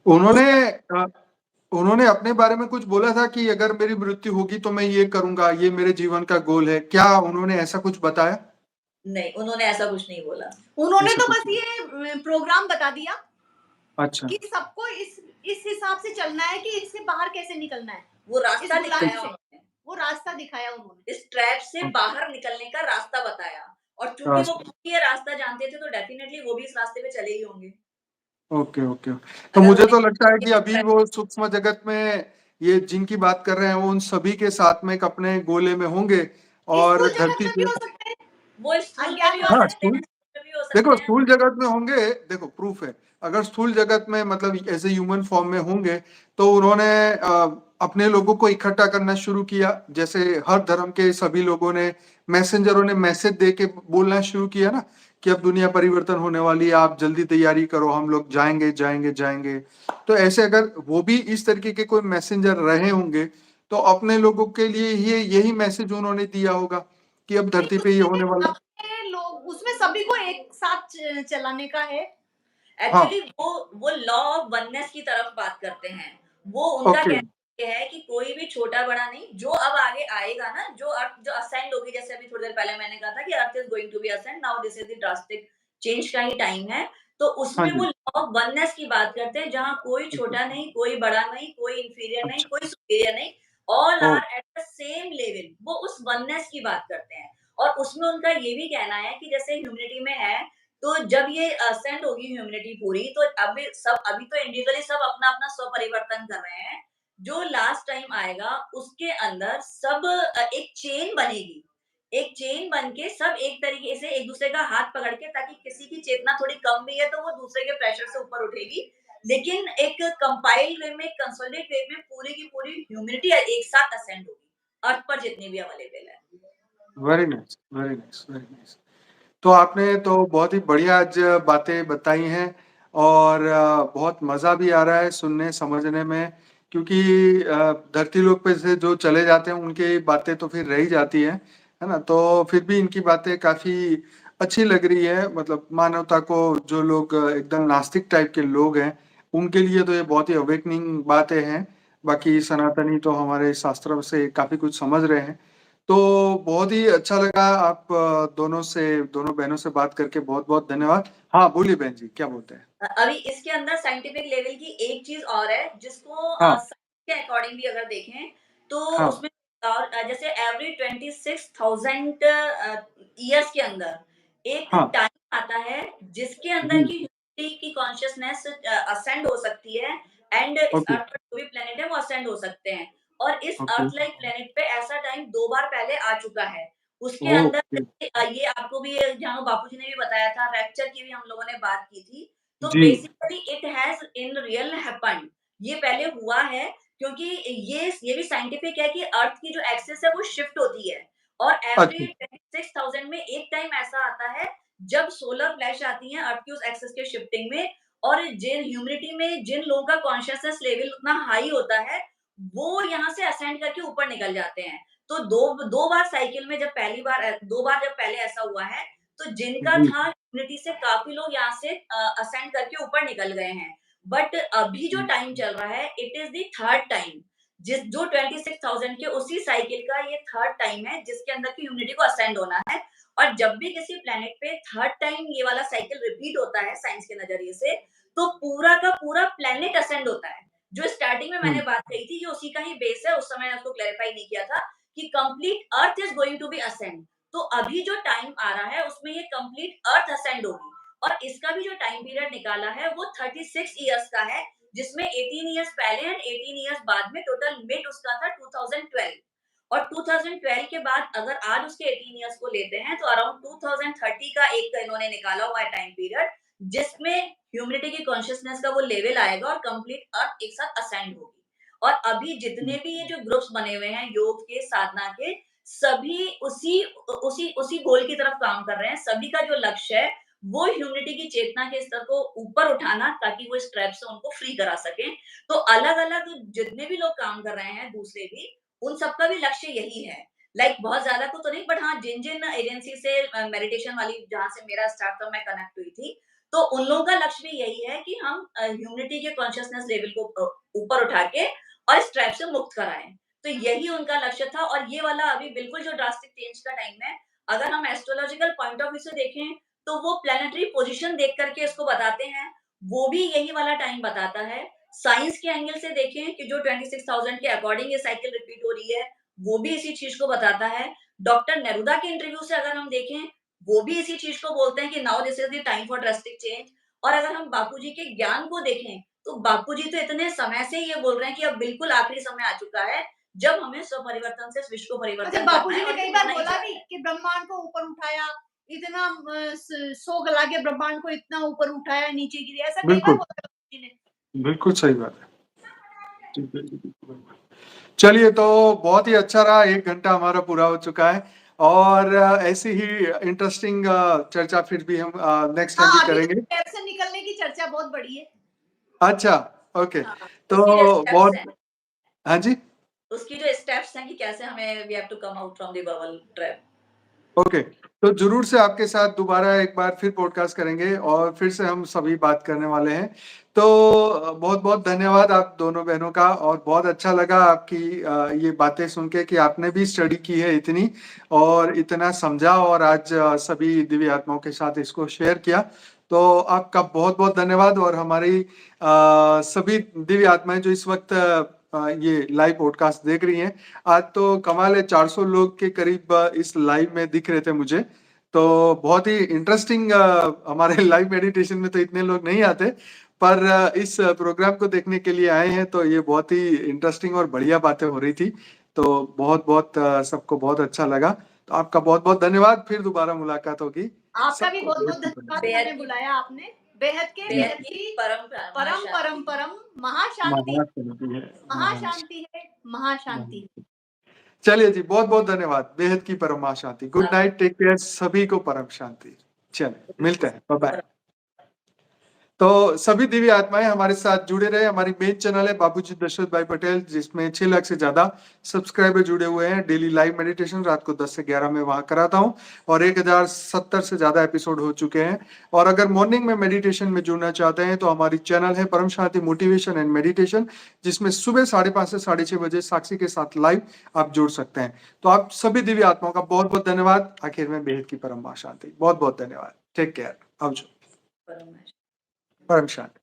उन्होंने दूसरा अ, उन्होंने अपने बारे में कुछ बोला था कि अगर मेरी मृत्यु होगी तो मैं ये करूँगा, ये मेरे जीवन का गोल है। क्या उन्होंने ऐसा कुछ बताया? नहीं, उन्होंने ऐसा कुछ नहीं बोला। उन्होंने ऐसा तो कुछ बस नहीं। ये प्रोग्राम बता दिया अच्छा। कि सबको इस हिसाब से चलना है कि इससे बाहर कैसे निकलना है। वो इस रास्ता गुलामी दिखाया से उन्होंने। वो रास्ता दिखाया उन्होंने। इस ट्रैप से हाँ, बाहर निकलने का रास्ता बताया और चूँकि वो रास्ता। खुद ही ये रास्ता जानते थे, तो डेफिनिटली वो भी इस रास्ते पे चले ही होंगे। Okay, okay. तो अगर मुझे उन्हें तो लगता है कि अभी वो सूक्ष्म जगत में ये जिनकी बात कर रहे हैं, वो उन सभी के साथ में एक अपने गोले में होंगे और स्थूल जगत धरती में भी पे। हो सकते हैं, वो स्थूल में भी हो हाँ, सकते स्थूल। हैं, सूक्ष्म में भी हो देखो सकते हैं। स्थूल जगत में होंगे, देखो प्रूफ है। अगर स्थूल जगत में मतलब ऐसे ह्यूमन फॉर्म में होंगे, तो उन्होंने अपने लोगों को इकट्ठा करना शुरू किया। जैसे हर धर्म के सभी लोगों ने, मैसेंजरों ने मैसेज दे के बोलना शुरू किया ना कि अब दुनिया परिवर्तन होने वाली है, आप जल्दी तैयारी करो, हम लोग जाएंगे जाएंगे जाएंगे। तो ऐसे अगर वो भी इस तरीके के कोई मैसेंजर रहे होंगे, तो अपने लोगों के लिए ये यही मैसेज उन्होंने दिया होगा कि अब नहीं धरती पे ये होने उसमें वाला। अपने लोग, उसमें सभी को एक साथ चलाने का है। हाँ। एक्चुअली वो लॉ ऑफ वननेस की तरफ बात करते हैं। वो उनका ओके। कहना ये है कि कोई भी छोटा-बड़ा नहीं, जो अब आगे आएगा ना, जो अर्थ जो असेंड होगी, जैसे अभी थोड़ी देर पहले मैंने कहा था कि earth is going to be ascend, now this is the drastic change का ही टाइम है। तो हाँ उसमें वो जी। लॉ ऑफ वननेस की बात करते हैं, जहाँ कोई अच्छा। छोटा नहीं, कोई बड़ा नहीं, कोई इंफीरियर नहीं, अच्छा। कोई सुपीरियर नहीं, all oh! Are at the same level. वो उस वननेस की बात करते हैं और उसमें उनका ये भी कहना है कि जैसे ह्यूमैनिटी में है तो जब ये असेंड होगी ह्यूमैनिटी पूरी, तो अभी तो इंडिविजुअली सब अपना-अपना स्व-परिवर्तन कर रहे हैं। जो लास्ट टाइम आएगा, उसके अंदर सब एक चेन बनेगी। एक चेन बन के सब एक तरीके से एक-दूसरे का हाथ पकड़ के, ताकि किसी की चेतना थोड़ी कम भी है, तो वो दूसरे के प्रेशर से ऊपर उठेगी। लेकिन एक कंपाइल्ड वे में, कंसोलिडेट वे में पूरी की पूरी ह्यूमैनिटी एक साथ असेंड होगी, अर्थ पर जितनी भी अवेलेबल है। Very nice, very nice, very nice. तो आपने तो बहुत ही बढ़िया आज बातें बताई हैं और बहुत मज़ा भी आ रहा है सुनने समझने में, क्योंकि धरती लोक पे से जो चले जाते हैं उनकी बातें तो फिर रह ही जाती हैं, है ना? तो फिर भी इनकी बातें काफ़ी अच्छी लग रही है, मतलब मानवता को जो लोग एकदम नास्तिक टाइप के लोग हैं, उनके लिए तो ये बहुत ही अवेकनिंग बातें हैं। बाकी सनातनी तो हमारे शास्त्रों से काफ़ी कुछ समझ रहे हैं। तो बहुत ही अच्छा लगा आप दोनों बहनों से बात करके, बहुत-बहुत धन्यवाद। हाँ, बोलिए बहन जी, क्या बोलते हैं? अभी इसके अंदर साइंटिफिक लेवल की एक चीज़ और है, जिसको हाँ, साइंस के अकॉर्डिंग भी अगर देखें, तो हाँ, उसमें जैसे एवरी 26,000 ईयर्स के अंदर एक हाँ, टाइम आता है, जिसके अंदर जी, की ह्यूमैनिटी की कॉन्शियसनेस असेंड हो सकती है, एंड इस ओके, अर्थ पर जो भी प्लेनेट है, वो असेंड हो सकते हैं। और इस ओके, अर्थ लाइक प्लेनेट पे ऐसा टाइम 2 बार पहले आ चुका है। उसके अंदर ओके, ये आपको भी, जहाँ बापूजी ने भी बताया था, रैप्चर की भी हम लोगों ने बात की थी। तो जी, basically it has in real happened. ये पहले हुआ है, क्योंकि ये भी साइंटिफिक है कि अर्थ की जो एक्सिस है वो शिफ्ट होती है, और एवरी अच्छा, 26,000 में एक टाइम ऐसा आता है, जब सोलर फ्लैश आती है अर्थ की उस एक्सिस के शिफ्टिंग में, और जिन ह्यूमैनिटी में जिन लोगों का कॉन्शियसनेस लेवल उतना हाई होता है, वो यहाँ से असेंड करके ऊपर निकल जाते हैं। तो 2 बार साइकिल में, जब पहली बार 2 बार जब पहले ऐसा हुआ है, तो जिनका जी, था ह्यूमैनिटी से काफ़ी लोग यहाँ से असेंड करके ऊपर निकल गए हैं। बट अभी जो टाइम चल रहा है, it is the third time, जो 26,000 के उसी साइकिल का ये थर्ड टाइम है, जिसके अंदर की ह्यूमैनिटी को असेंड होना है। और जब भी किसी प्लैनेट पे थर्ड टाइम ये वाला साइकिल रिपीट होता है साइंस के नज़रिए से, तो पूरा का पूरा प्लैनेट असेंड होता है। जो स्टार्टिंग में मैंने हुँ, बात कही थी, ये उसी का ही बेस है, उस समय मैंने उसको क्लैरिफाई नहीं किया था, कि complete earth is going to be ascend. तो अभी जो टाइम आ रहा है, उसमें ये कंप्लीट अर्थ असेंड होगी, और इसका भी जो टाइम पीरियड निकाला है, वो 36 इयर्स का है, जिसमें 18 इयर्स पहले एंड 18 इयर्स बाद में, टोटल मिड उसका था 2012। और 2012 के बाद अगर आज उसके 18 इयर्स को लेते हैं, तो अराउंड 2030 का एक इन्होंने निकाला हुआ है टाइम पीरियड, जिसमें ह्यूमैनिटी की कॉन्शियसनेस का वो लेवल आएगा और कंप्लीट अर्थ एक साथ असेंड होगी। और अभी जितने हुँ, भी ये जो ग्रुप्स बने हुए हैं योग के, साधना के, सभी उसी उसी उसी गोल की तरफ काम कर रहे हैं। सभी का जो लक्ष्य है, वो ह्यूमैनिटी की चेतना के स्तर को ऊपर उठाना, ताकि वो इस ट्रैप से उनको फ्री करा सकें। तो अलग-अलग जितने भी लोग काम कर रहे हैं, दूसरे भी, उन सबका भी लक्ष्य यही है। लाइक बहुत ज़्यादा को तो नहीं, बट हाँ, जिन-जिन एजेंसी से मेडिटेशन वाली जहाँ से मेरा स्टार्ट था, मैं कनेक्ट हुई थी, तो उन लोगों का लक्ष्य भी यही है कि हम ह्यूमैनिटी के कॉन्शियसनेस लेवल को ऊपर उठा के और इस ट्रैप से मुक्त कराएँ। तो यही उनका लक्ष्य था, और ये वाला अभी बिल्कुल जो ड्रास्टिक चेंज का टाइम है, अगर हम एस्ट्रोलॉजिकल पॉइंट ऑफ व्यू से देखें, तो वो प्लैनेटरी पोज़ीशन देख कर के इसको बताते हैं, वो भी यही वाला टाइम बताता है। साइंस के एंगल से देखें कि जो 26,000 के अकॉर्डिंग ये साइकिल रिपीट हो रही है, वो भी इसी चीज़ को बताता है। डॉक्टर नेरुदा के इंटरव्यू से अगर हम देखें, वो भी इसी चीज़ को बोलते हैं कि now this is the time for drastic change. और अगर हम बापूजी के ज्ञान को देखें, तो बापूजी तो इतने समय से ये बोल रहे हैं कि अब बिल्कुल आखिरी समय आ चुका है, जब हमें स्वपरिवर्तन से इस विश्व को अच्छा, परिवर्तन करना बापूजी है, ने और ये कई बार होना ही बोला भी चाहिए। कि ब्रह्मांड को ऊपर उठाया, इतना सो गला के ब्रह्मांड को इतना ऊपर उठाया, नीचे गिरे, ऐसा कई बार बिल्कुल, बोला है बापूजी ने। बिल्कुल सही बात है। जी, बिल्कुल, बिल्कुल, बिल्कुल। चलिए, तो बहुत ही अच्छा रहा, 1 घंटा हमारा पूरा हो चुका है और ऐसी ही इंटरेस्टिंग चर्चा फिर भी हम नेक्स्ट टाइम भी हाँ, अभी तो करेंगे। टैब से निकलने की चर्चा बहुत बड़ी है। अच्छा, ओके, हाँ, उसके जो तो स्टेप्स बहुत हैं, हाँ जी? उसकी जो स्टेप्स हैं कि कैसे हमें we have to come out from the bubble trap. Okay, तो ज़रूर से आपके साथ दोबारा एक बार फिर पॉडकास्ट करेंगे और फिर से हम सभी बात करने वाले हैं। तो बहुत-बहुत धन्यवाद आप दोनों बहनों का और बहुत अच्छा लगा आपकी ये बातें सुन के कि आपने भी स्टडी की है इतनी और इतना समझा और आज सभी दिव्य आत्माओं के साथ इसको शेयर किया। तो आपका बहुत-बहुत धन्यवाद और हमारी सभी दिव्य आत्माएँ जो इस वक़्त ये लाइव पॉडकास्ट देख रही हैं, आज तो कमाल है 400 लोग के करीब इस लाइव में दिख रहे थे मुझे। तो बहुत ही इंटरेस्टिंग हमारे लाइव मेडिटेशन में तो इतने लोग नहीं आते, पर इस प्रोग्राम को देखने के लिए आए हैं, तो ये बहुत ही इंटरेस्टिंग और बढ़िया बातें हो रही थी। तो बहुत-बहुत सबको बहुत अच्छा लगा। तो आपका बहुत-बहुत धन्यवाद। फिर दोबारा मुलाकात होगी। आपका भी सबको बहुत-बहुत बेहद धन्यवाद, बेहद हमें बुलाया आपने। बेहद बेहद की की परम परम परम परम महाशांति महाशांति है। महाशांति है, महाशांति। चलिए जी, बहुत-बहुत धन्यवाद। बेहद की परम शांति। गुड नाइट, टेक केयर, सभी को परम शांति। चलिए, मिलते हैं। बाय-बाय। तो सभी दिव्य आत्माएं हमारे साथ जुड़े रहे। हमारी मेन चैनल है बाबूजी दशरथ भाई पटेल, जिसमें 6 लाख से ज्यादा सब्सक्राइबर जुड़े हुए हैं। डेली लाइव मेडिटेशन रात को 10 से 11 में वहां कराता हूं और 1070 से ज्यादा एपिसोड हो चुके हैं। और अगर मॉर्निंग में मेडिटेशन में जुड़ना चाहते हैं तो हमारी चैनल है परम शांति मोटिवेशन एंड मेडिटेशन, जिसमें सुबह 5:30 से 6:30 बजे साक्षी के साथ लाइव आप जुड़ सकते हैं। तो आप सभी दिव्य आत्माओं का बहुत बहुत धन्यवाद। आखिर में बेहद की परम शांति। बहुत बहुत धन्यवाद। Take care. आवजो। परम परम शांति।